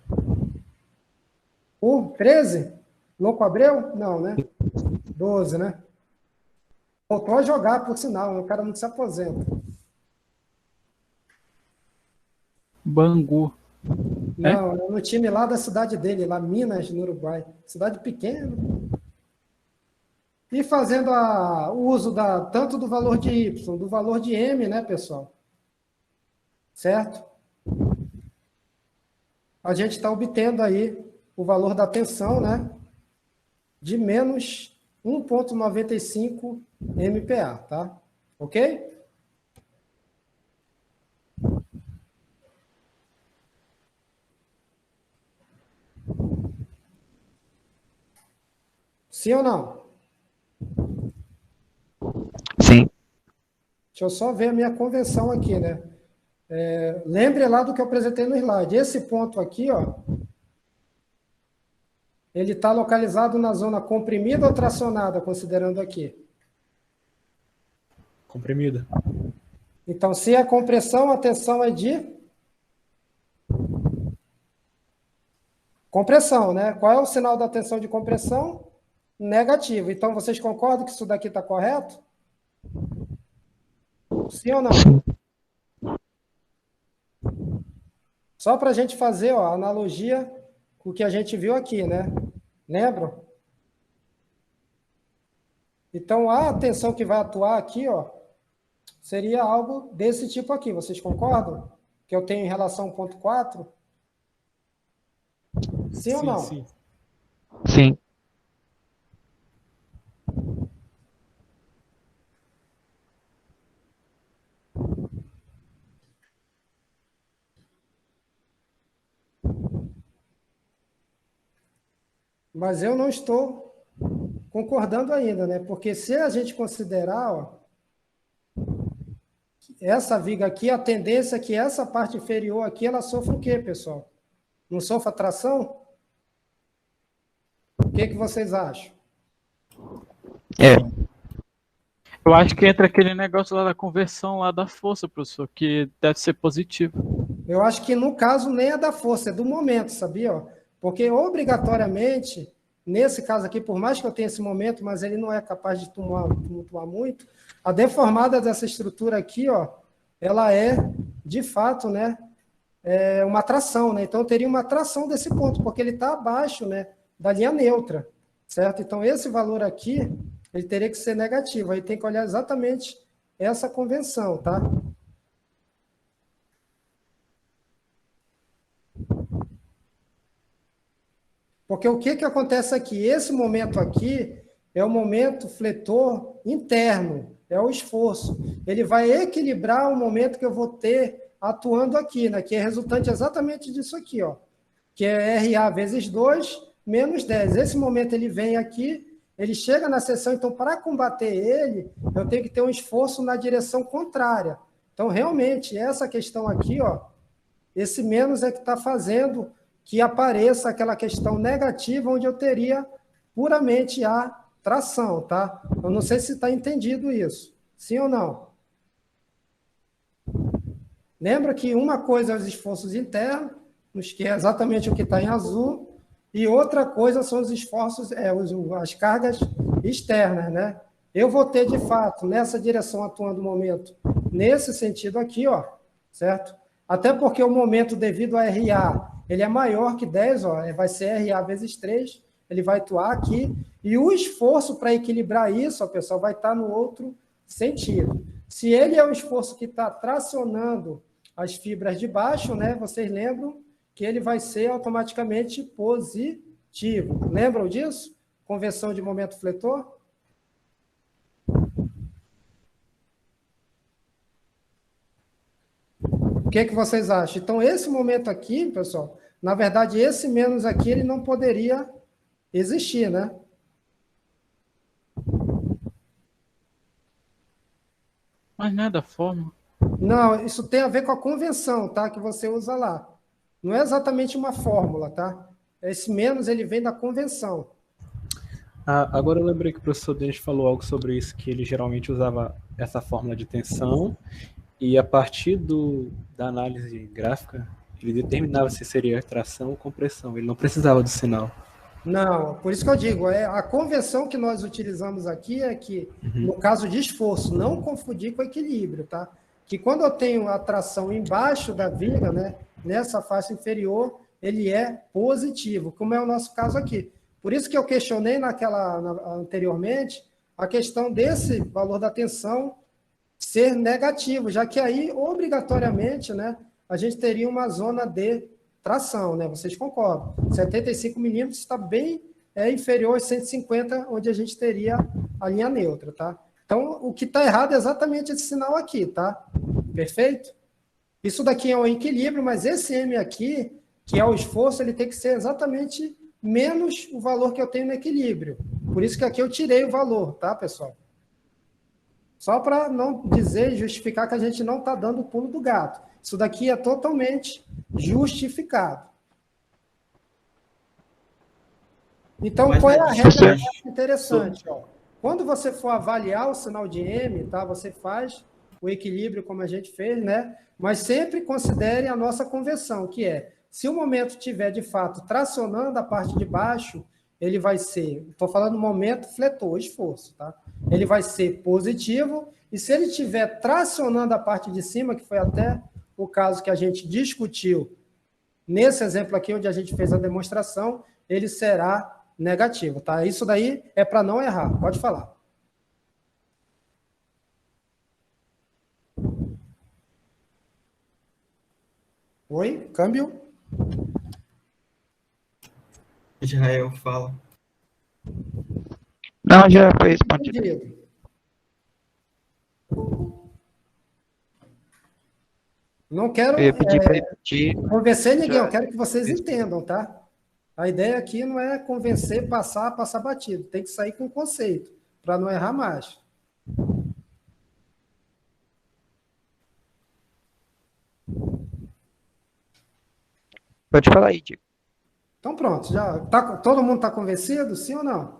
A: Por 13? Louco Abreu? Não, né? 12, né? Voltou a jogar, por sinal, né? O cara não se aposenta.
C: Bangu.
A: Não, é no time lá da cidade dele, lá Minas, no Uruguai. Cidade pequena. E fazendo o uso tanto do valor de Y, do valor de M, né, pessoal? Certo? A gente está obtendo aí o valor da tensão, né? De menos 1,95 MPa, tá? Ok? Sim ou não?
D: Sim.
A: Deixa eu só ver a minha convenção aqui, né? Lembre lá do que eu apresentei no slide. Esse ponto aqui, ó, ele está localizado na zona comprimida ou tracionada, considerando aqui?
C: Comprimida.
A: Então, se é compressão, a tensão é de compressão, né? Qual é o sinal da tensão de compressão? Negativo. Então, vocês concordam que isso daqui está correto? Sim ou não? Só para a gente fazer a analogia com o que a gente viu aqui, né? Lembram? Então, a tensão que vai atuar aqui, ó, seria algo desse tipo aqui. Vocês concordam? Que eu tenho em relação ao ponto 4? Sim ou não?
C: Sim.
D: Sim.
A: Mas eu não estou concordando ainda, né? Porque se a gente considerar, ó, essa viga aqui, a tendência é que essa parte inferior aqui, ela sofra o quê, pessoal? Não sofra tração? O que vocês acham?
C: Eu acho que entra aquele negócio lá da conversão lá da força, professor, que deve ser positivo.
A: Eu acho que no caso nem é da força, é do momento, sabia? Ó? Porque obrigatoriamente, nesse caso aqui, por mais que eu tenha esse momento, mas ele não é capaz de tumultuar muito, a deformada dessa estrutura aqui, ó, ela é, de fato, né, uma tração, né? Então, eu teria uma tração desse ponto, porque ele está abaixo, né, da linha neutra, certo? Então, esse valor aqui, ele teria que ser negativo. Aí tem que olhar exatamente essa convenção, tá? Porque o que acontece aqui? Esse momento aqui é o momento fletor interno, é o esforço. Ele vai equilibrar o momento que eu vou ter atuando aqui, né? Que é resultante exatamente disso aqui, ó, que é RA vezes 2 menos 10. Esse momento ele vem aqui, ele chega na seção, então para combater ele, eu tenho que ter um esforço na direção contrária. Então, realmente, essa questão aqui, ó, esse menos é que está fazendo que apareça aquela questão negativa, onde eu teria puramente a tração, tá? Eu não sei se está entendido isso. Sim ou não? Lembra que uma coisa é os esforços internos, que é exatamente o que está em azul, e outra coisa são os esforços, as cargas externas, né? Eu vou ter, de fato, nessa direção atuando o momento, nesse sentido aqui, ó, certo? Até porque o momento devido a RA, ele é maior que 10, ó, vai ser RA vezes 3, ele vai atuar aqui, e o esforço para equilibrar isso, ó, pessoal, vai estar no outro sentido. Se ele é o esforço que está tracionando as fibras de baixo, né, vocês lembram que ele vai ser automaticamente positivo. Lembram disso? Conversão de momento fletor? O que vocês acham? Então, esse momento aqui, pessoal, na verdade, esse menos aqui, ele não poderia existir, né?
C: Mas não é da forma.
A: Não, isso tem a ver com a convenção, tá? Que você usa lá. Não é exatamente uma fórmula, tá? Esse menos, ele vem da convenção.
C: Agora eu lembrei que o professor Denis falou algo sobre isso, que ele geralmente usava essa fórmula de tensão, e a partir da análise gráfica, ele determinava se seria tração ou compressão. Ele não precisava do sinal.
A: Não, por isso que eu digo, a convenção que nós utilizamos aqui é que, no caso de esforço, não confundir com equilíbrio, tá? Que quando eu tenho a tração embaixo da viga, né, nessa faixa inferior, ele é positivo, como é o nosso caso aqui. Por isso que eu questionei anteriormente a questão desse valor da tensão ser negativo, já que aí, obrigatoriamente, né, a gente teria uma zona de tração, né? Vocês concordam? 75 milímetros está bem inferior aos 150, onde a gente teria a linha neutra, tá? Então, o que está errado é exatamente esse sinal aqui, tá? Perfeito? Isso daqui é um equilíbrio, mas esse M aqui, que é o esforço, ele tem que ser exatamente menos o valor que eu tenho no equilíbrio. Por isso que aqui eu tirei o valor, tá, pessoal? Só para não dizer e justificar que a gente não está dando o pulo do gato. Isso daqui é totalmente justificado. Então,
G: Mas
A: qual é
G: na
A: a regra
G: distância-
A: interessante? Ó? Quando você for avaliar o sinal de M, tá? Você faz o equilíbrio como a gente fez, né? Mas sempre considere a nossa convenção, que é, se o momento estiver, de fato, tracionando a parte de baixo, ele vai ser, estou falando momento fletor, esforço, tá? Ele vai ser positivo, e se ele estiver tracionando a parte de cima, que foi até o caso que a gente discutiu nesse exemplo aqui, onde a gente fez a demonstração, ele será negativo, tá? Isso daí é para não errar, pode falar. Oi, câmbio?
G: Israel fala.
D: Não, já foi respondido.
A: Entendido. Não quero
D: Eu ia pedir para repetir.
A: convencer ninguém,
D: Já-
A: eu quero que vocês entendam, tá? A ideia aqui não é convencer, passar batido. Tem que sair com conceito, para não errar mais.
D: Pode falar aí, Diego.
A: Então pronto, já tá, todo mundo está convencido, sim ou não?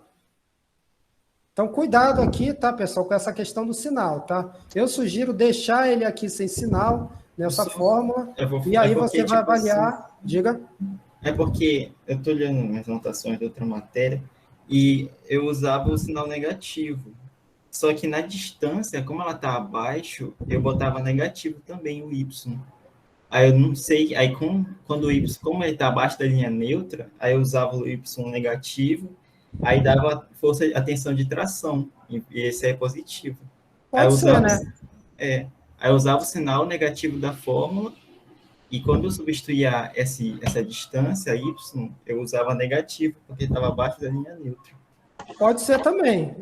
A: Então cuidado aqui, tá, pessoal, com essa questão do sinal, tá? Eu sugiro deixar ele aqui sem sinal, nessa fórmula, e aí você vai avaliar, diga.
G: É porque eu estou olhando minhas anotações de outra matéria e eu usava o sinal negativo. Só que na distância, como ela está abaixo, eu botava negativo também o Y. Aí eu não sei, aí quando o Y, como ele está abaixo da linha neutra, aí eu usava o Y negativo, aí dava força, a tensão de tração, e esse é positivo. Aí eu
A: Pode ser,
G: usava,
A: né?
G: aí eu usava o sinal negativo da fórmula, e quando eu substituía essa distância, Y, eu usava negativo, porque estava abaixo da linha neutra.
A: Pode ser também.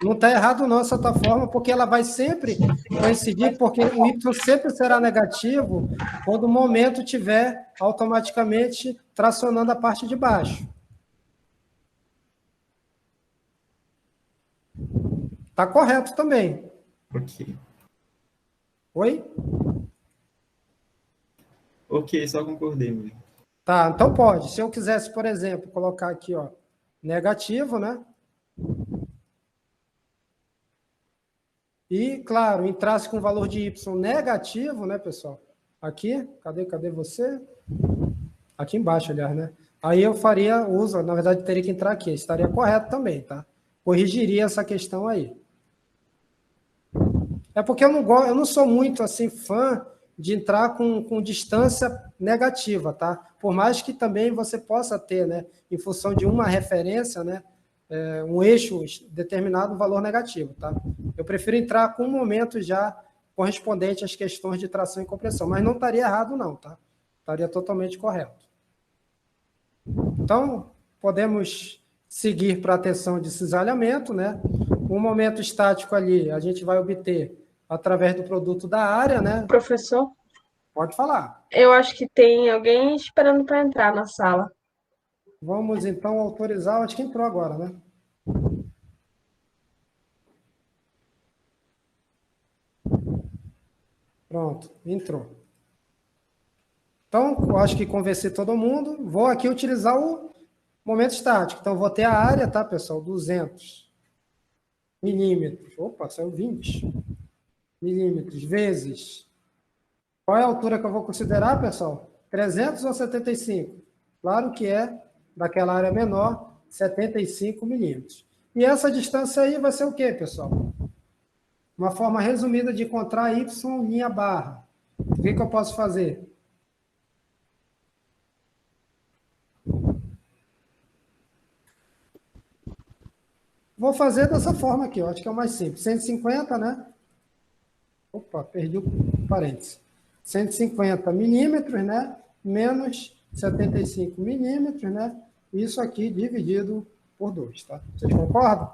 A: Não está errado não essa tua forma, porque ela vai sempre coincidir, porque o Y sempre será negativo quando o momento estiver automaticamente tracionando a parte de baixo. Está correto também.
G: Ok.
A: Oi?
G: Ok, só concordei mesmo.
A: Tá, então pode. Se eu quisesse, por exemplo, colocar aqui, ó, negativo, né? E, claro, entrasse com valor de Y negativo, né, pessoal? Aqui, cadê você? Aqui embaixo, aliás, né? Aí eu faria uso, na verdade, teria que entrar aqui, estaria correto também, tá? Corrigiria essa questão aí. É porque eu não sou muito, assim, fã de entrar com distância negativa, tá? Por mais que também você possa ter, né, em função de uma referência, né, um eixo determinado, um valor negativo, tá? Eu prefiro entrar com um momento já correspondente às questões de tração e compressão, mas não estaria errado não, tá? Estaria totalmente correto. Então, podemos seguir para a tensão de cisalhamento, né? Um momento estático ali, a gente vai obter através do produto da área, né?
F: Professor,
A: Pode falar.
F: eu acho que tem alguém esperando para entrar na sala.
A: Vamos, então, autorizar, acho que entrou agora, né? Pronto, entrou. Então, eu acho que conversei todo mundo. Vou aqui utilizar o momento estático. Então, vou ter a área, tá, pessoal? 200 milímetros. Opa, saiu 20 milímetros vezes. Qual é a altura que eu vou considerar, pessoal? 300 ou 75? Claro que é daquela área menor, 75 milímetros. E essa distância aí vai ser o quê, pessoal? Uma forma resumida de encontrar Y linha barra. O que eu posso fazer? Vou fazer dessa forma aqui, eu acho que é o mais simples. 150, né? Opa, perdi o parênteses. 150 milímetros, né? Menos 75 milímetros, né? Isso aqui dividido por 2, tá? Vocês concordam?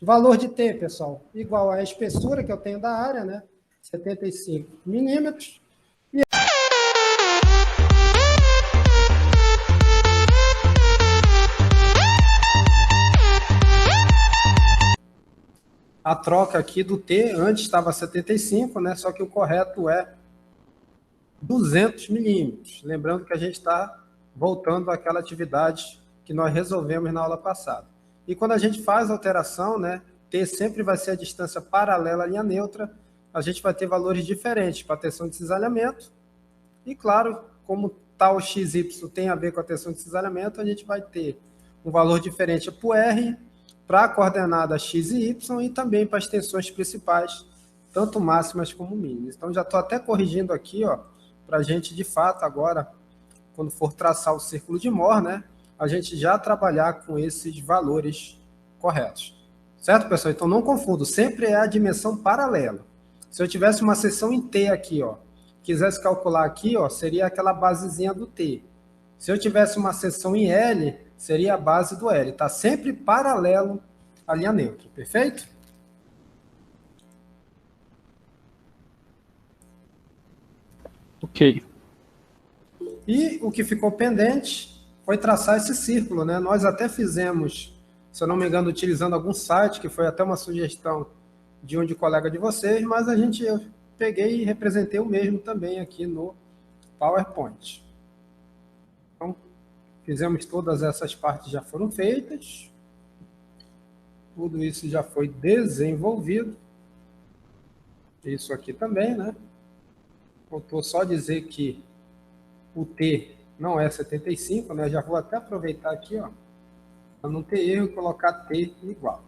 A: Valor de T, pessoal, igual à espessura que eu tenho da área, né? 75 milímetros. a troca aqui do T, antes estava 75, né? Só que o correto é 200 milímetros. Lembrando que a gente está voltando àquela atividade que nós resolvemos na aula passada. E quando a gente faz a alteração, né, T sempre vai ser a distância paralela à linha neutra, a gente vai ter valores diferentes para a tensão de cisalhamento. E claro, como tal XY tem a ver com a tensão de cisalhamento, a gente vai ter um valor diferente para o R, para a coordenada X e Y e também para as tensões principais, tanto máximas como mínimas. Então já estou até corrigindo aqui, para a gente de fato agora, quando for traçar o círculo de Mohr, né, a gente já trabalhar com esses valores corretos. Certo, pessoal? Então não confundo, sempre é a dimensão paralela. Se eu tivesse uma seção em T aqui, quisesse calcular aqui, seria aquela basezinha do T. Se eu tivesse uma seção em L, seria a base do L. Está sempre paralelo à linha neutra, perfeito?
C: Ok.
A: E o que ficou pendente foi traçar esse círculo, né? Nós até fizemos, se eu não me engano, utilizando algum site, que foi até uma sugestão de um colega de vocês, mas eu peguei e representei o mesmo também aqui no PowerPoint. Então, fizemos todas essas partes, já foram feitas. Tudo isso já foi desenvolvido. Isso aqui também, né? Faltou só dizer que o T não é 75, né? Já vou até aproveitar aqui, para não ter erro, e colocar T igual.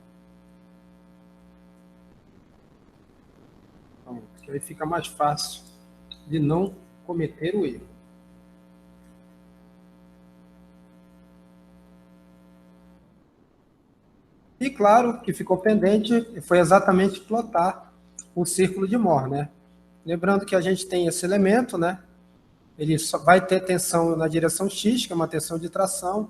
A: Então, que aí fica mais fácil de não cometer o erro. E claro, que ficou pendente foi exatamente plotar o círculo de Mohr, né? Lembrando que a gente tem esse elemento, né? Ele só vai ter tensão na direção X, que é uma tensão de tração,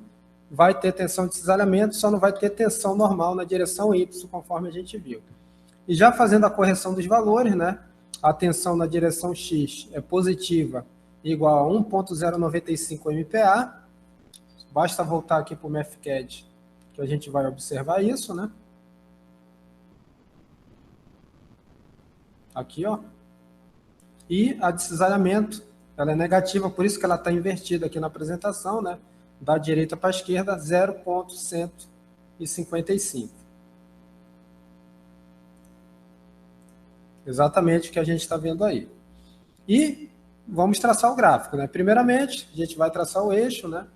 A: vai ter tensão de cisalhamento, só não vai ter tensão normal na direção Y, conforme a gente viu. E já fazendo a correção dos valores, né? A tensão na direção X é positiva, igual a 1.095 MPa. Basta voltar aqui para o MathCAD, que a gente vai observar isso, né? Aqui, E a de cisalhamento, ela é negativa, por isso que ela está invertida aqui na apresentação, né? Da direita para a esquerda, 0.155. Exatamente o que a gente está vendo aí. E vamos traçar o gráfico, né? Primeiramente, a gente vai traçar o eixo, né?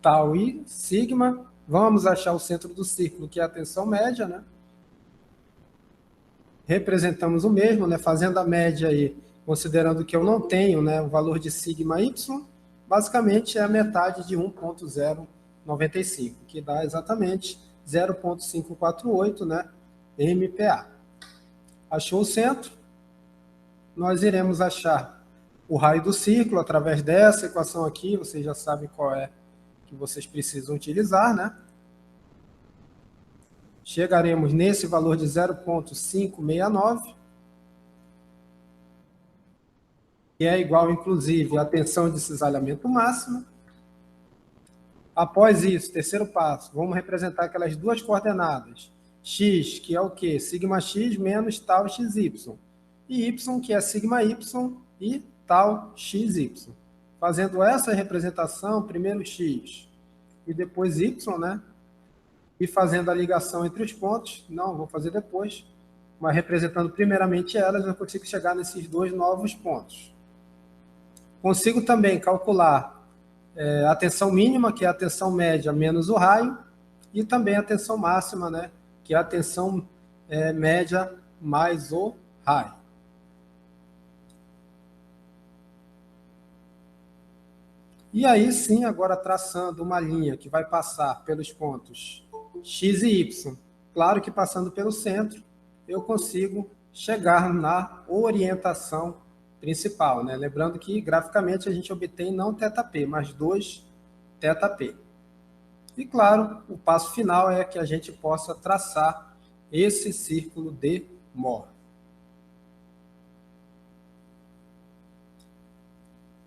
A: Tau e sigma. Vamos achar o centro do círculo, que é a tensão média, né? Representamos o mesmo, né? Fazendo a média aí, considerando que eu não tenho, né, o valor de sigma y, basicamente é a metade de 1.095, que dá exatamente 0.548, né, MPa. Achou o centro? Nós iremos achar o raio do círculo através dessa equação aqui, vocês já sabem qual é que vocês precisam utilizar, né? Chegaremos nesse valor de 0.569, que é igual, inclusive, à tensão de cisalhamento máxima. Após isso, terceiro passo, vamos representar aquelas duas coordenadas. X, que é o quê? Sigma x menos tau xy. E y, que é sigma y e tau xy. Fazendo essa representação, primeiro x e depois y, né? E fazendo a ligação entre os pontos, não, vou fazer depois, mas representando primeiramente elas, eu consigo chegar nesses dois novos pontos. Consigo também calcular a tensão mínima, que é a tensão média menos o raio, e também a tensão máxima, né, que é a tensão média mais o raio. E aí sim, agora traçando uma linha que vai passar pelos pontos X e Y, claro que passando pelo centro, eu consigo chegar na orientação principal, né? Lembrando que graficamente a gente obtém não θp, mas 2 θp. E claro, o passo final é que a gente possa traçar esse círculo de Mohr.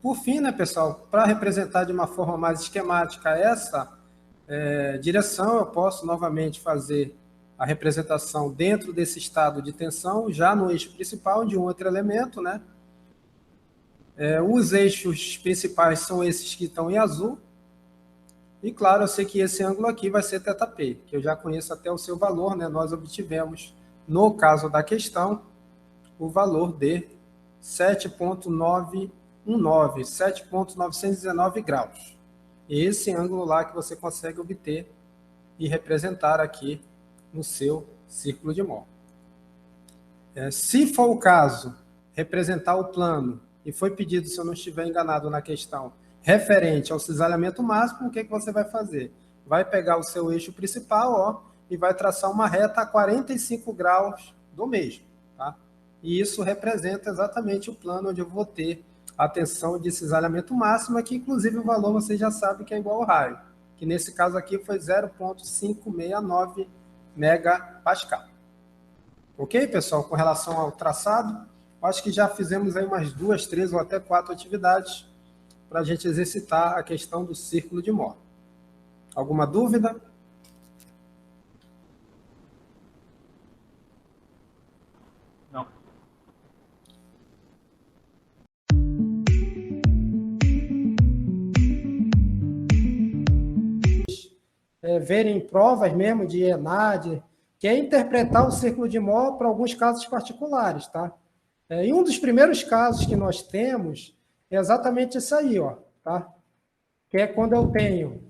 A: Por fim, né, pessoal, para representar de uma forma mais esquemática essa direção, eu posso novamente fazer a representação dentro desse estado de tensão, já no eixo principal de um outro elemento, né? Os eixos principais são esses que estão em azul. E, claro, eu sei que esse ângulo aqui vai ser θp, que eu já conheço até o seu valor, né? Nós obtivemos, no caso da questão, o valor de 7,919, 7,919 graus. Esse ângulo lá que você consegue obter e representar aqui no seu círculo de Mohr. Se for o caso, representar o plano, e foi pedido, se eu não estiver enganado na questão, referente ao cisalhamento máximo, o que você vai fazer? Vai pegar o seu eixo principal, ó, e vai traçar uma reta a 45 graus do mesmo. Tá? E isso representa exatamente o plano onde eu vou ter a tensão de cisalhamento máxima, que inclusive o valor você já sabe que é igual ao raio, que nesse caso aqui foi 0,569 megapascal. Ok, pessoal? Com relação ao traçado, acho que já fizemos aí umas 2, 3 ou até 4 atividades para a gente exercitar a questão do círculo de Mohr. Alguma dúvida?
E: Não.
A: Verem provas mesmo de ENAD, que é interpretar o círculo de Mohr para alguns casos particulares, tá? E um dos primeiros casos que nós temos é exatamente isso aí, ó, tá? Que é quando eu tenho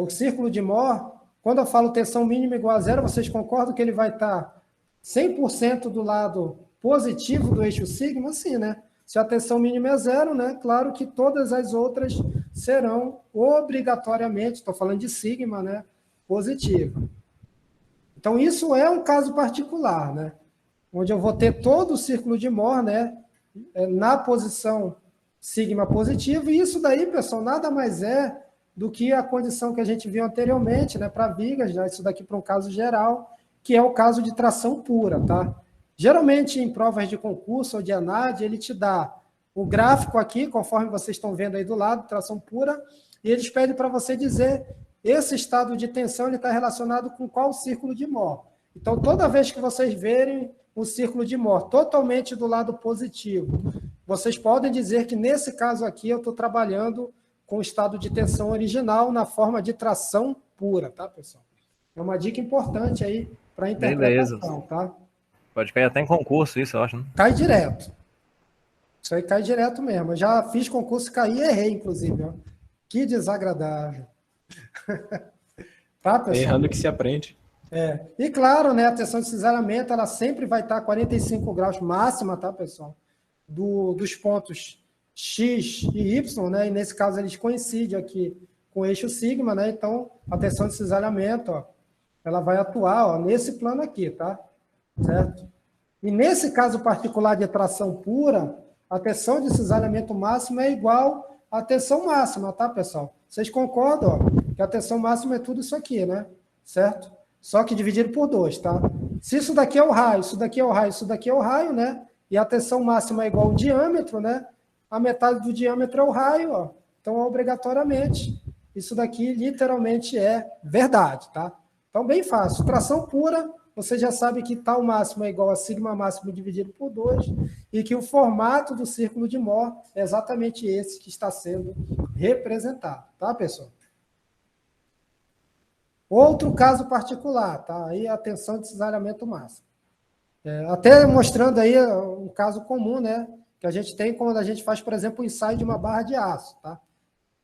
A: o círculo de Mohr, quando eu falo tensão mínima igual a zero, vocês concordam que ele vai estar 100% do lado positivo do eixo sigma? Sim, né? Se a tensão mínima é zero, né? Claro que todas as outras serão obrigatoriamente, estou falando de sigma, né? Positiva. Então, isso é um caso particular, né? Onde eu vou ter todo o círculo de Mohr, né? Na posição sigma positivo, e isso daí, pessoal, nada mais é do que a condição que a gente viu anteriormente, né? Para vigas, já isso daqui para um caso geral, que é o caso de tração pura, tá? Geralmente, em provas de concurso ou de ENAD, ele te dá o gráfico aqui, conforme vocês estão vendo aí do lado, tração pura, e eles pedem para você dizer esse estado de tensão ele está relacionado com qual círculo de Mohr. Então, toda vez que vocês verem o círculo de Mohr totalmente do lado positivo, vocês podem dizer que, nesse caso aqui, eu estou trabalhando com o estado de tensão original na forma de tração pura, tá, pessoal? É uma dica importante aí para a interpretação, tá?
E: Pode cair até em concurso isso, eu acho, né?
A: Cai direto. Isso aí cai direto mesmo. Eu já fiz concurso, caí e errei, inclusive. Ó. Que desagradável. Tá, pessoal?
C: Errando que se aprende.
A: E claro, né, a tensão de cisalhamento, ela sempre vai estar 45 graus máxima, tá, pessoal? Dos pontos X e Y, né? E nesse caso eles coincidem aqui com o eixo sigma, né? Então, a tensão de cisalhamento, ó, ela vai atuar, ó, nesse plano aqui, tá? Certo? E nesse caso particular de tração pura, a tensão de cisalhamento máximo é igual à tensão máxima, tá, pessoal? Vocês concordam, ó, que a tensão máxima é tudo isso aqui, né? Certo? Só que dividido por 2, tá? Se isso daqui é o raio, isso daqui é o raio, isso daqui é o raio, né? E a tensão máxima é igual ao diâmetro, né? A metade do diâmetro é o raio, ó. Então, obrigatoriamente, isso daqui literalmente é verdade, tá? Então, bem fácil. Tração pura, você já sabe que tal máximo é igual a sigma máximo dividido por 2 e que o formato do círculo de Mohr é exatamente esse que está sendo representado, tá, pessoal? Outro caso particular, tá? Aí a tensão de cisalhamento máximo. Até mostrando aí um caso comum, né? Que a gente tem quando a gente faz, por exemplo, o ensaio de uma barra de aço, tá?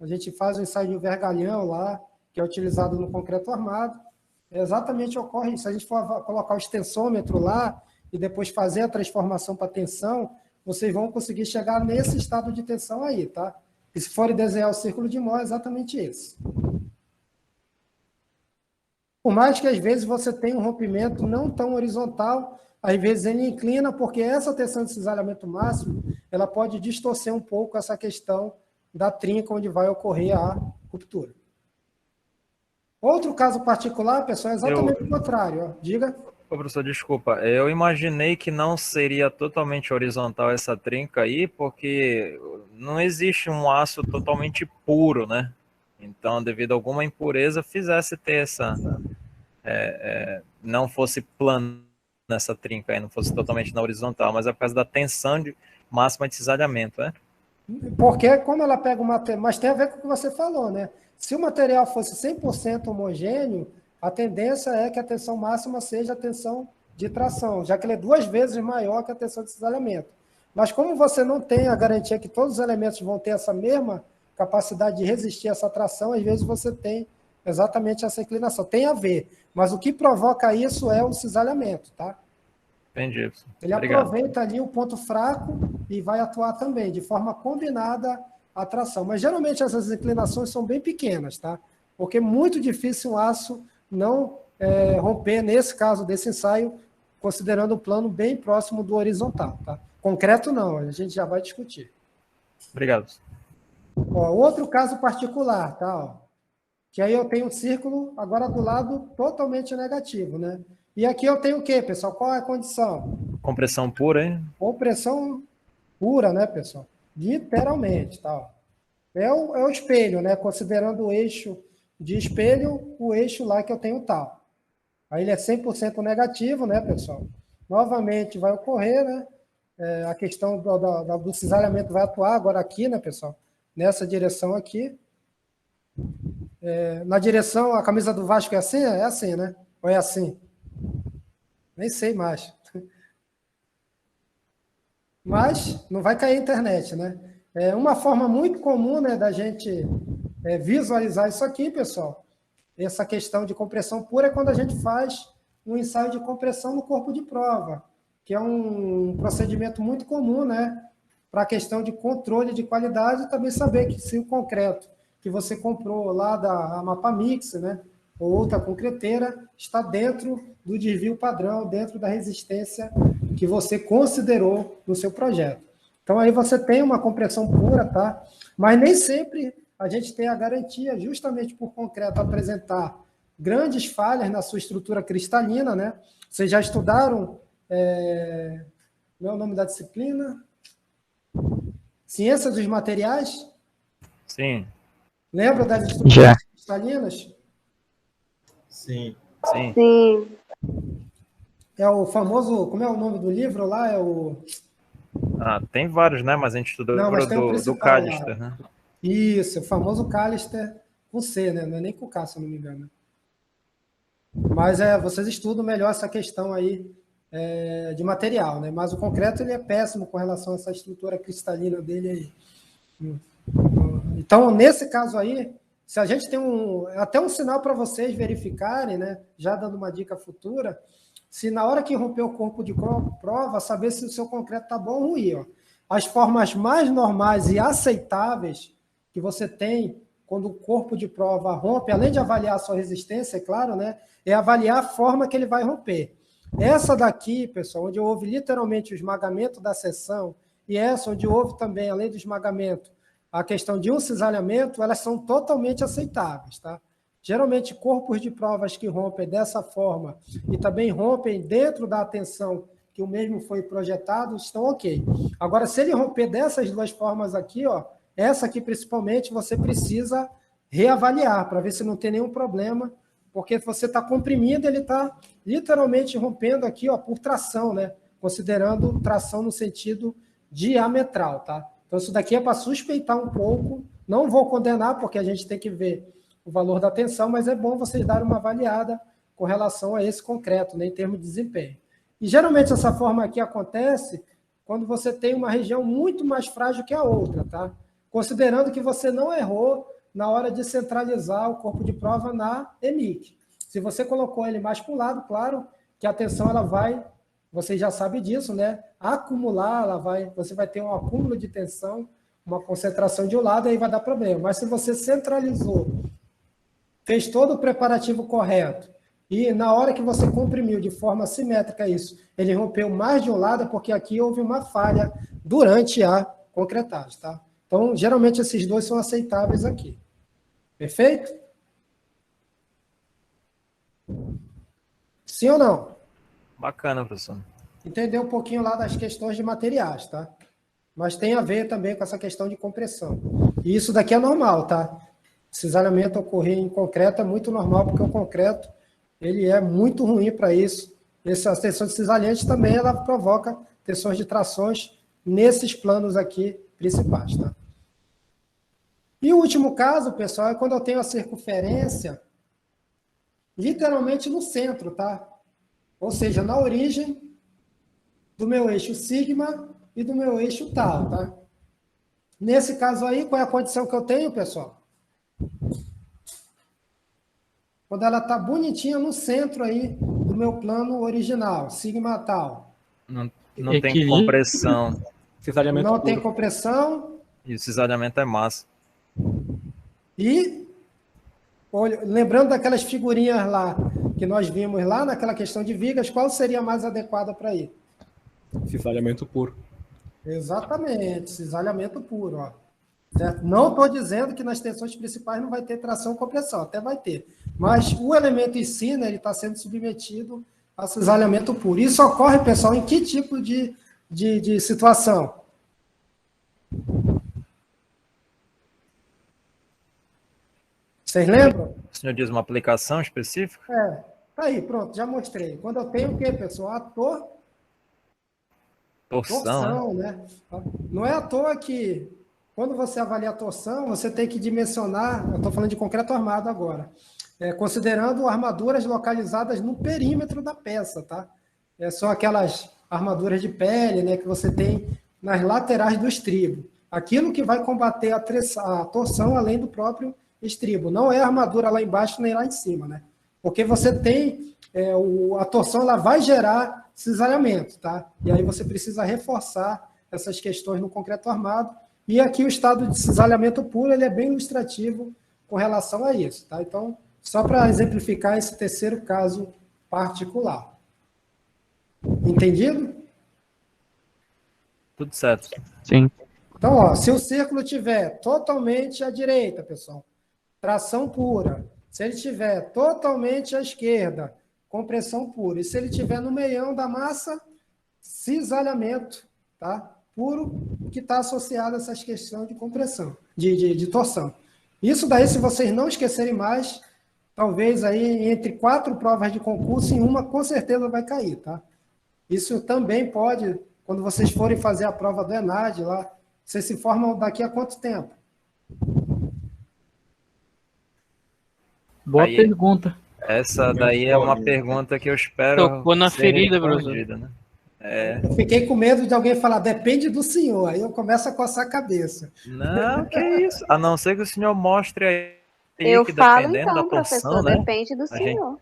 A: A gente faz o ensaio de um vergalhão lá, que é utilizado no concreto armado. Exatamente ocorre isso. Se a gente for colocar o extensômetro lá e depois fazer a transformação para tensão, vocês vão conseguir chegar nesse estado de tensão aí, tá? E se forem desenhar o círculo de Mohr, é exatamente esse. Por mais que às vezes você tenha um rompimento não tão horizontal, às vezes ele inclina, porque essa tensão de cisalhamento máximo, ela pode distorcer um pouco essa questão da trinca onde vai ocorrer a ruptura. Outro caso particular, pessoal, é exatamente o contrário. Ó. Diga.
E: Ô, professor, desculpa. Eu imaginei que não seria totalmente horizontal essa trinca aí, porque não existe um aço totalmente puro, né? Então, devido a alguma impureza, fizesse ter não fosse plano nessa trinca aí, não fosse totalmente na horizontal, mas é por causa da tensão máxima de cisalhamento, né?
A: Porque como ela pega o material, mas tem a ver com o que você falou, né? Se o material fosse 100% homogêneo, a tendência é que a tensão máxima seja a tensão de tração, já que ele é 2 vezes maior que a tensão de cisalhamento. Mas como você não tem a garantia que todos os elementos vão ter essa mesma capacidade de resistir a essa tração, às vezes você tem exatamente essa inclinação. Tem a ver, mas o que provoca isso é o cisalhamento, tá?
E: Entendi.
A: Ele aproveita ali o ponto fraco e vai atuar também, de forma combinada a tração. Mas geralmente essas inclinações são bem pequenas, tá? Porque é muito difícil um aço não romper, nesse caso desse ensaio, considerando o plano bem próximo do horizontal, tá? Concreto não, a gente já vai discutir.
E: Obrigado.
A: Ó, outro caso particular, tá? Ó, que aí eu tenho um círculo agora do lado totalmente negativo, né? E aqui eu tenho o quê, pessoal? Qual é a condição?
E: Compressão pura, hein?
A: Compressão pura, né, pessoal? Literalmente, tá? Ó. É o espelho, né? Considerando o eixo de espelho, o eixo lá que eu tenho tal. Aí ele é 100% negativo, né, pessoal? Novamente vai ocorrer, né? A questão do cisalhamento vai atuar agora aqui, né, pessoal? Nessa direção aqui. Na direção, a camisa do Vasco é assim? É assim, né? Ou é assim? Nem sei mais. Mas não vai cair a internet, né? Uma forma muito comum, né, da gente visualizar isso aqui, pessoal, essa questão de compressão pura é quando a gente faz um ensaio de compressão no corpo de prova, que é um procedimento muito comum, né, para a questão de controle de qualidade e também saber que se o concreto que você comprou lá da Mapamix, né, ou outra concreteira, está dentro do desvio padrão, dentro da resistência que você considerou no seu projeto. Então, aí você tem uma compressão pura, tá? Mas nem sempre a gente tem a garantia, justamente por concreto apresentar grandes falhas na sua estrutura cristalina, né? Vocês já estudaram, não é o nome da disciplina? Ciência dos materiais?
E: Sim.
A: Lembra das estruturas cristalinas?
G: Sim.
E: Sim.
F: Sim.
A: É o famoso, como é o nome do livro lá?
E: Tem vários, né? Mas a gente estudou
A: Não, mas tem o
E: do
A: principal
E: Callister,
A: lá.
E: né?
A: Isso, o famoso Callister com C, né? Não é nem com K, se eu não me engano. Mas vocês estudam melhor essa questão aí de material, né? Mas o concreto ele é péssimo com relação a essa estrutura cristalina dele aí. Então, nesse caso aí, se a gente tem até um sinal para vocês verificarem, né? Já dando uma dica futura, se na hora que romper o corpo de prova, saber se o seu concreto está bom ou ruim. Ó. As formas mais normais e aceitáveis que você tem quando o corpo de prova rompe, além de avaliar a sua resistência, é claro, né, é avaliar a forma que ele vai romper. Essa daqui, pessoal, onde houve literalmente o esmagamento da seção, e essa onde houve também, além do esmagamento, a questão de um cisalhamento, elas são totalmente aceitáveis, tá? Geralmente, corpos de provas que rompem dessa forma e também rompem dentro da tensão que o mesmo foi projetado, estão ok. Agora, se ele romper dessas duas formas aqui, ó, essa aqui principalmente, você precisa reavaliar para ver se não tem nenhum problema, porque você está comprimindo, ele está literalmente rompendo aqui, ó, por tração, né? Considerando tração no sentido diametral, tá? Então, isso daqui é para suspeitar um pouco. Não vou condenar, porque a gente tem que ver o valor da tensão, mas é bom vocês darem uma avaliada com relação a esse concreto, né, em termos de desempenho. E geralmente essa forma aqui acontece quando você tem uma região muito mais frágil que a outra, tá? Considerando que você não errou na hora de centralizar o corpo de prova na EMIC. Se você colocou ele mais para o lado, claro que a tensão ela vai, você já sabe disso, né? Acumular, você vai ter um acúmulo de tensão, uma concentração de um lado, aí vai dar problema. Mas se você centralizou, fez todo o preparativo correto, e na hora que você comprimiu de forma simétrica isso, ele rompeu mais de um lado, porque aqui houve uma falha durante a concretagem, tá? Então, geralmente, esses dois são aceitáveis aqui. Perfeito? Sim ou não?
E: Bacana, professor.
A: Entender um pouquinho lá das questões de materiais, tá? Mas tem a ver também com essa questão de compressão. E isso daqui é normal, tá? Cisalhamento ocorrer em concreto é muito normal, porque o concreto ele é muito ruim para isso. Essa tensão de cisalhante também ela provoca tensões de trações nesses planos aqui principais, tá? E o último caso, pessoal, é quando eu tenho a circunferência literalmente no centro, tá? Ou seja, na origem do meu eixo sigma e do meu eixo tal, tá? Nesse caso aí, qual é a condição que eu tenho, pessoal? Quando ela está bonitinha no centro aí do meu plano original, sigma tal.
E: Não tem
C: Equilíbrio.
E: compressão.
C: Cisalhamento
A: Não tem
C: puro.
A: compressão
E: E o cisalhamento é massa.
A: e, olha, lembrando daquelas figurinhas lá que nós vimos lá naquela questão de vigas, qual seria a mais adequada para ir?
C: Cisalhamento puro.
A: Exatamente, cisalhamento puro, ó. Certo? Não estou dizendo que nas tensões principais não vai ter tração e compressão, até vai ter. Mas o elemento em si, né, ele está sendo submetido a cisalhamento puro. Isso ocorre, pessoal, em que tipo de situação? Vocês lembram?
E: O senhor diz uma aplicação específica?
A: Tá aí, pronto, já mostrei. Quando eu tenho o quê, pessoal? A
E: Torção, né?
A: torção, né? Não é à toa que, quando você avalia a torção, você tem que dimensionar, eu estou falando de concreto armado agora, considerando armaduras localizadas no perímetro da peça, tá? São aquelas armaduras de pele, né, que você tem nas laterais do estribo. Aquilo que vai combater a torção além do próprio estribo. Não é a armadura lá embaixo nem lá em cima, né? Porque você tem, a torção ela vai gerar cisalhamento, tá? E aí você precisa reforçar essas questões no concreto armado. E aqui o estado de cisalhamento puro ele é bem ilustrativo com relação a isso, tá? Então, só para exemplificar esse terceiro caso particular. Entendido?
E: Tudo certo.
D: Sim.
A: Então, ó, se o círculo tiver totalmente à direita, pessoal, tração pura. Se ele tiver totalmente à esquerda, compressão pura. E se ele tiver no meião da massa, cisalhamento, tá? Puro, que está associado a essas questões de compressão, de torção. Isso daí, se vocês não esquecerem mais, talvez aí entre 4 provas de concurso, em uma com certeza vai cair, tá? Isso também pode, quando vocês forem fazer a prova do ENAD lá, vocês se formam daqui a quanto tempo?
H: Boa
E: Aí-
H: pergunta.
E: Essa daí é uma pergunta que eu espero
H: Tocou na
E: ser
H: ferida,
E: respondida, né?
A: Eu fiquei com medo de alguém falar, depende do senhor. Aí eu começo a coçar a cabeça.
E: Não, que isso. A não ser que o senhor mostre aí
I: Eu
E: que
I: falo
E: dependendo
I: então,
E: da torção,
I: professor,
E: né?
I: depende do
E: A gente-
I: senhor.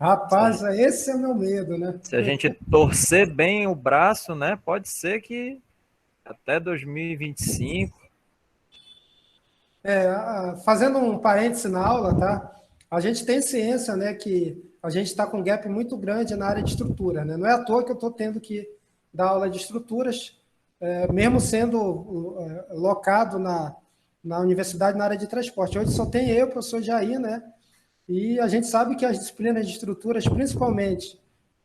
A: Rapaz, esse é o meu medo, né?
E: Se a gente torcer bem o braço, né? Pode ser que até 2025.
A: Fazendo um parêntese na aula, tá? A gente tem ciência, né, que a gente está com um gap muito grande na área de estrutura, né? Não é à toa que eu estou tendo que dar aula de estruturas, mesmo sendo locado na universidade na área de transporte. Hoje só tem eu, o professor Jair, né? E a gente sabe que as disciplinas de estruturas, principalmente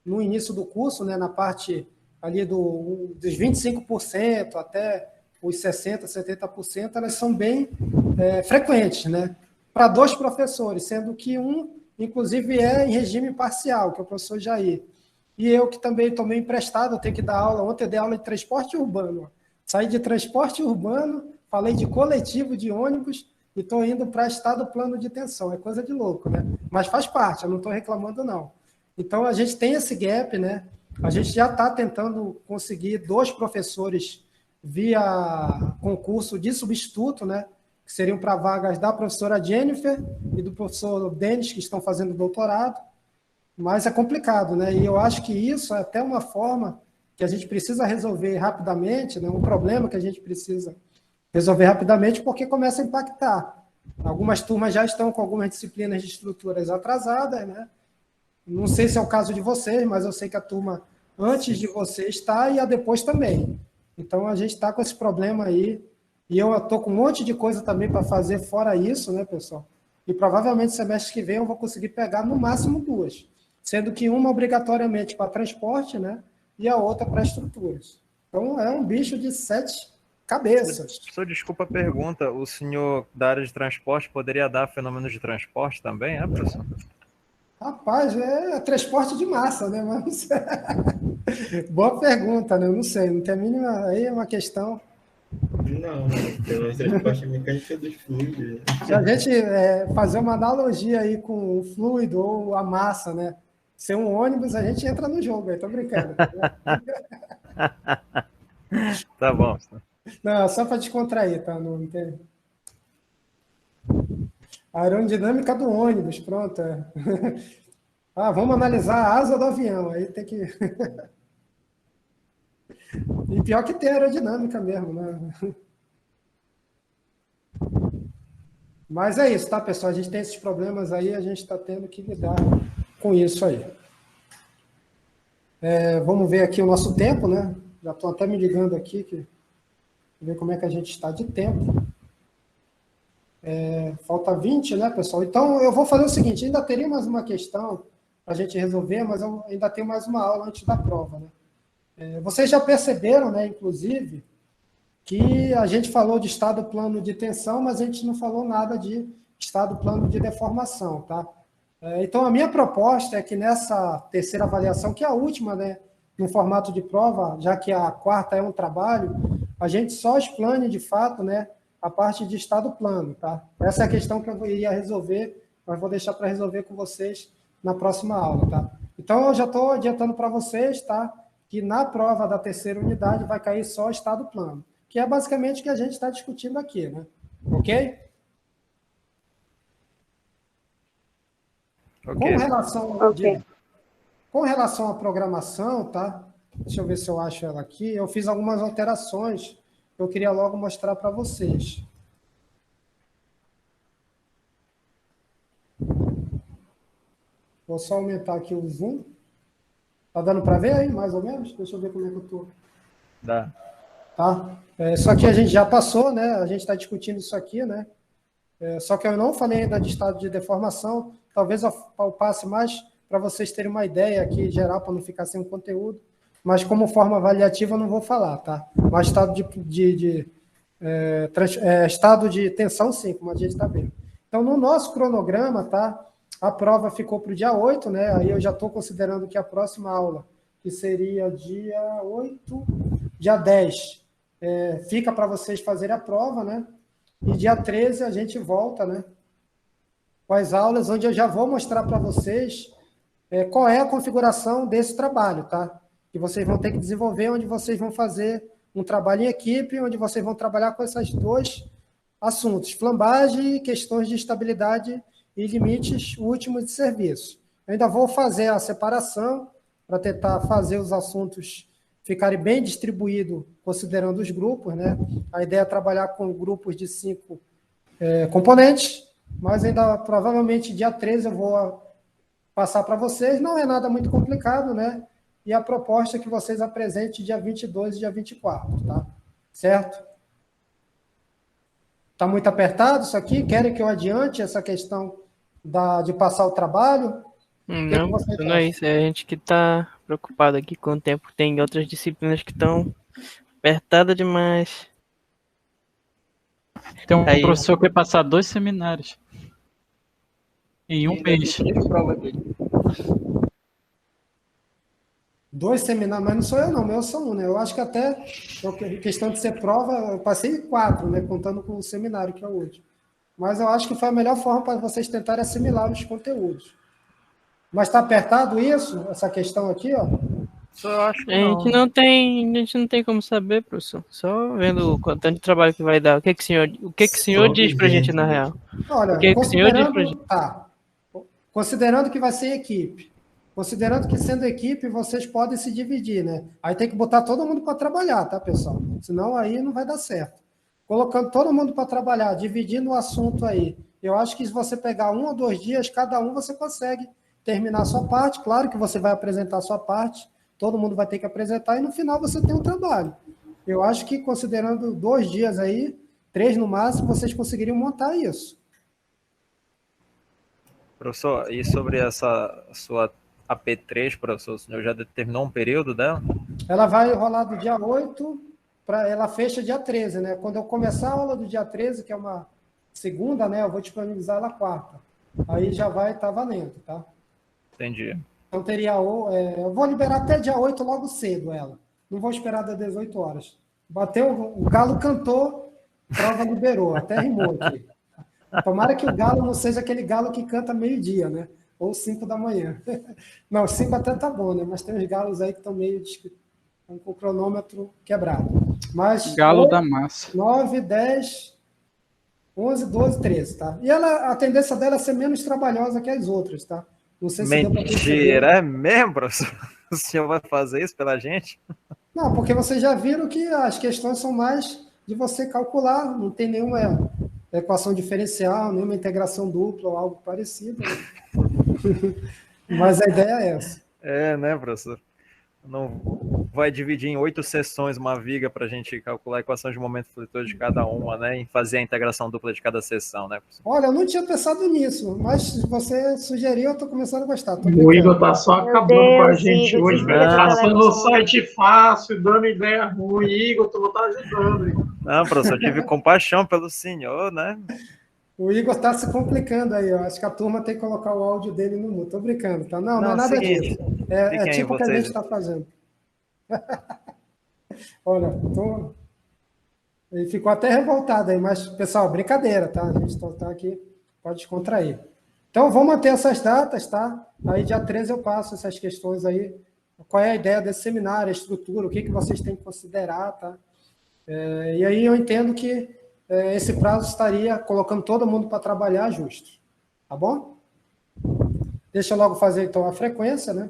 A: no início do curso, né, na parte ali dos 25% até os 60%, 70%, elas são bem frequentes, né? Para 2 professores, sendo que um, inclusive, é em regime parcial, que é o professor Jair. E eu que também tomei emprestado, eu tenho que dar aula, ontem eu dei aula de transporte urbano. Saí de transporte urbano, falei de coletivo de ônibus e estou indo para estado plano de tensão. É coisa de louco, né? Mas faz parte, eu não estou reclamando, não. Então, a gente tem esse gap, né? A gente já está tentando conseguir 2 professores via concurso de substituto, né? Que seriam para vagas da professora Jennifer e do professor Denis, que estão fazendo doutorado. Mas é complicado, né? E eu acho que isso é até uma forma que a gente precisa resolver rapidamente, né? Um problema que a gente precisa resolver rapidamente, porque começa a impactar. Algumas turmas já estão com algumas disciplinas de estruturas atrasadas, né? Não sei se é o caso de vocês, mas eu sei que a turma antes de você está e a depois também. Então, a gente está com esse problema aí, e eu estou com um monte de coisa também para fazer fora isso, né, pessoal? E provavelmente semestre que vem eu vou conseguir pegar no máximo 2, sendo que uma obrigatoriamente para transporte, né, e a outra para estruturas. Então, é um bicho de 7 cabeças.
E: Professor, desculpa a pergunta. O senhor da área de transporte poderia dar fenômenos de transporte também, professor?
A: Rapaz, é transporte de massa, né? Mas... Boa pergunta, né? Eu não sei, não tem a mínima. Aí é uma questão.
G: Não, pela transporte mecânica dos fluidos.
A: Se a gente fazer uma analogia aí com o fluido ou a massa, né? Ser um ônibus, a gente entra no jogo, aí tô brincando.
E: Tá bom.
A: Não, só para descontrair, tá? Não tem... A aerodinâmica do ônibus, pronto. Ah, vamos analisar a asa do avião, aí tem que... E pior que tem aerodinâmica mesmo, né? Mas é isso, tá, pessoal? A gente tem esses problemas aí, a gente está tendo que lidar com isso aí. Vamos ver aqui o nosso tempo, né? Já estou até me ligando aqui, ver como é que a gente está de tempo. Falta 20, né, pessoal? Então, eu vou fazer o seguinte, ainda teria mais uma questão para a gente resolver, mas eu ainda tenho mais uma aula antes da prova, né? Vocês já perceberam, né, inclusive, que a gente falou de estado plano de tensão, mas a gente não falou nada de estado plano de deformação, tá? Então, a minha proposta é que nessa terceira avaliação, que é a última, né, no formato de prova, já que a quarta é um trabalho, a gente só explane, de fato, né, a parte de estado plano, tá? Essa é a questão que eu iria resolver, mas vou deixar para resolver com vocês na próxima aula, tá? Então, eu já estou adiantando para vocês, tá, que na prova da terceira unidade vai cair só estado plano, que é basicamente o que a gente está discutindo aqui, né? Ok?
E: Ok.
A: Com relação à programação, tá? Deixa eu ver se eu acho ela aqui. Eu fiz algumas alterações que eu queria logo mostrar para vocês. Vou só aumentar aqui o zoom. Tá dando para ver aí, mais ou menos? Deixa eu ver como é que eu estou.
E: Dá.
A: Tá? Isso aqui a gente já passou, né? A gente está discutindo isso aqui, né? Só que eu não falei ainda de estado de deformação. Talvez eu passe mais para vocês terem uma ideia aqui geral, para não ficar sem o conteúdo. Mas como forma avaliativa eu não vou falar, tá? Mas estado estado de tensão, sim, como a gente está vendo. Então, no nosso cronograma, tá? A prova ficou para o dia 8, né? Aí eu já estou considerando que a próxima aula, que seria dia 8, dia 10, fica para vocês fazerem a prova, né? E dia 13 a gente volta, né? Com as aulas, onde eu já vou mostrar para vocês qual é a configuração desse trabalho, tá? Que vocês vão ter que desenvolver, onde vocês vão fazer um trabalho em equipe, onde vocês vão trabalhar com esses dois assuntos, flambagem e questões de estabilidade e limites últimos de serviço. Eu ainda vou fazer a separação para tentar fazer os assuntos ficarem bem distribuídos, considerando os grupos, né? A ideia é trabalhar com grupos de 5 componentes, mas ainda provavelmente dia 13 eu vou passar para vocês. Não é nada muito complicado, né? E a proposta é que vocês apresentem dia 22 e dia 24, tá? Certo? Está muito apertado isso aqui? Querem que eu adiante essa questão de passar o trabalho?
H: Não, não é isso. É a gente que está preocupado aqui com o tempo. Tem outras disciplinas que estão apertadas demais.
I: Tem um professor que vai passar 2 seminários em um mês.
A: 2 seminários, mas não sou eu não, eu sou um, né? Eu acho que até, questão de ser prova, eu passei 4, né? Contando com o seminário, que é o último. Mas eu acho que foi a melhor forma para vocês tentarem assimilar os conteúdos. Mas está apertado isso, essa questão aqui, ó?
E: Só acho que
H: A gente não tem como saber, professor. Só vendo o quanto de trabalho que vai dar. O que o senhor diz pra gente na real?
A: Olha,
H: o que o senhor diz pra gente?
A: Tá. Considerando que vai ser equipe. Considerando que sendo equipe, vocês podem se dividir, né? Aí tem que botar todo mundo para trabalhar, tá, pessoal? Senão aí não vai dar certo. Colocando todo mundo para trabalhar, dividindo o assunto aí. Eu acho que se você pegar 1 ou 2 dias, cada um você consegue terminar a sua parte. Claro que você vai apresentar a sua parte, todo mundo vai ter que apresentar, e no final você tem um trabalho. Eu acho que, considerando 2 dias aí, 3 no máximo, vocês conseguiriam montar isso.
E: Professor, e sobre essa sua AP3, professor, o senhor já determinou um período dela?
A: Ela vai rolar do dia 8, ela fecha dia 13, né? Quando eu começar a aula do dia 13, que é uma segunda, né? Eu vou disponibilizar ela quarta. Aí já vai estar valendo, tá?
E: Entendi.
A: Então teria, eu vou liberar até dia 8 logo cedo ela. Não vou esperar das 18 horas. Bateu, o galo cantou, prova liberou, até rimou aqui. Tomara que o galo não seja aquele galo que canta meio-dia, né? Ou 5 da manhã. Não, 5 até tá bom, né? Mas tem uns galos aí que estão meio com o cronômetro quebrado. Mas
I: Galo da massa.
A: 9, 10, 11, 12, 13, tá? E a tendência dela é ser menos trabalhosa que as outras, tá? Não sei se deu pra perceber.
E: Mentira, é mesmo, professor? O senhor vai fazer isso pela gente?
A: Não, porque vocês já viram que as questões são mais de você calcular, não tem nenhuma equação diferencial, nenhuma integração dupla ou algo parecido. Né? Mas a ideia é essa.
E: É, né, professor? Não vai dividir em 8 sessões uma viga para a gente calcular a equação de momento flutuante de cada uma, né? E fazer a integração dupla de cada sessão, né, professor?
A: Olha, eu não tinha pensado nisso, mas se você sugeriu, eu estou começando a gostar.
J: O Igor tá só acabando com a gente
F: Igor,
J: hoje,
F: desliga
J: velho.
F: teu
J: Passando o
F: telefone.
J: site fácil, dando ideia ruim. Igor, tu tá ajudando, Igor.
E: Não, professor, eu tive compaixão pelo senhor, né?
A: O Igor está se complicando aí, ó. Acho que a turma tem que colocar o áudio dele no mudo. Estou brincando, tá? Não é nada
E: seguinte,
A: disso. É tipo o que a
E: vocês.
A: gente está fazendo. Olha, ele ficou até revoltado aí, mas, pessoal, brincadeira, tá? A gente está aqui, pode descontrair. Então, vamos manter essas datas, tá? Aí, dia 13, eu passo essas questões aí. Qual é a ideia desse seminário, a estrutura, o que vocês têm que considerar, tá? E aí eu entendo que esse prazo estaria colocando todo mundo para trabalhar justo. Tá bom? Deixa eu logo fazer, então, a frequência, né?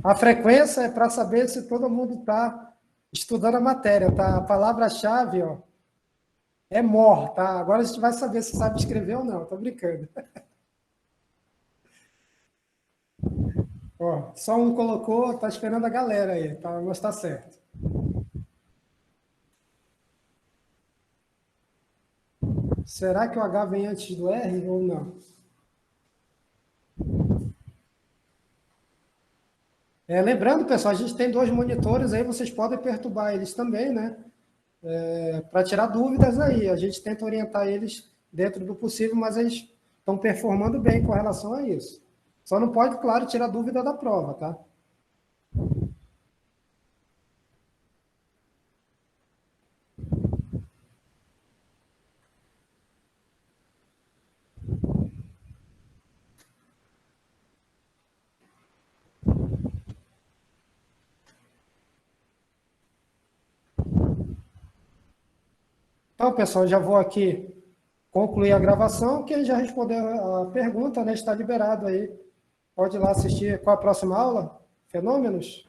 A: A frequência é para saber se todo mundo está estudando a matéria, tá? A palavra-chave, ó, é MOR, tá? Agora a gente vai saber se sabe escrever ou não, tô brincando. Ó, só um colocou, tá esperando a galera aí, tá? Mas tá certo. Será que o H vem antes do R ou não? Lembrando, pessoal, a gente tem 2 monitores aí, vocês podem perturbar eles também, né? Para tirar dúvidas aí. A gente tenta orientar eles dentro do possível, mas eles estão performando bem com relação a isso. Só não pode, claro, tirar dúvida da prova, tá? Então, pessoal, já vou aqui concluir a gravação. Quem já respondeu a pergunta, né, está liberado aí. Pode ir lá assistir. Qual a próxima aula? Fenômenos?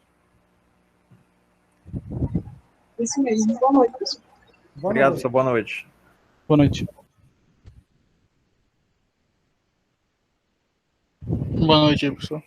B: Isso mesmo. Boa noite, pessoal.
E: Obrigado, professor. Boa noite.
I: Boa noite.
J: Boa noite, professor.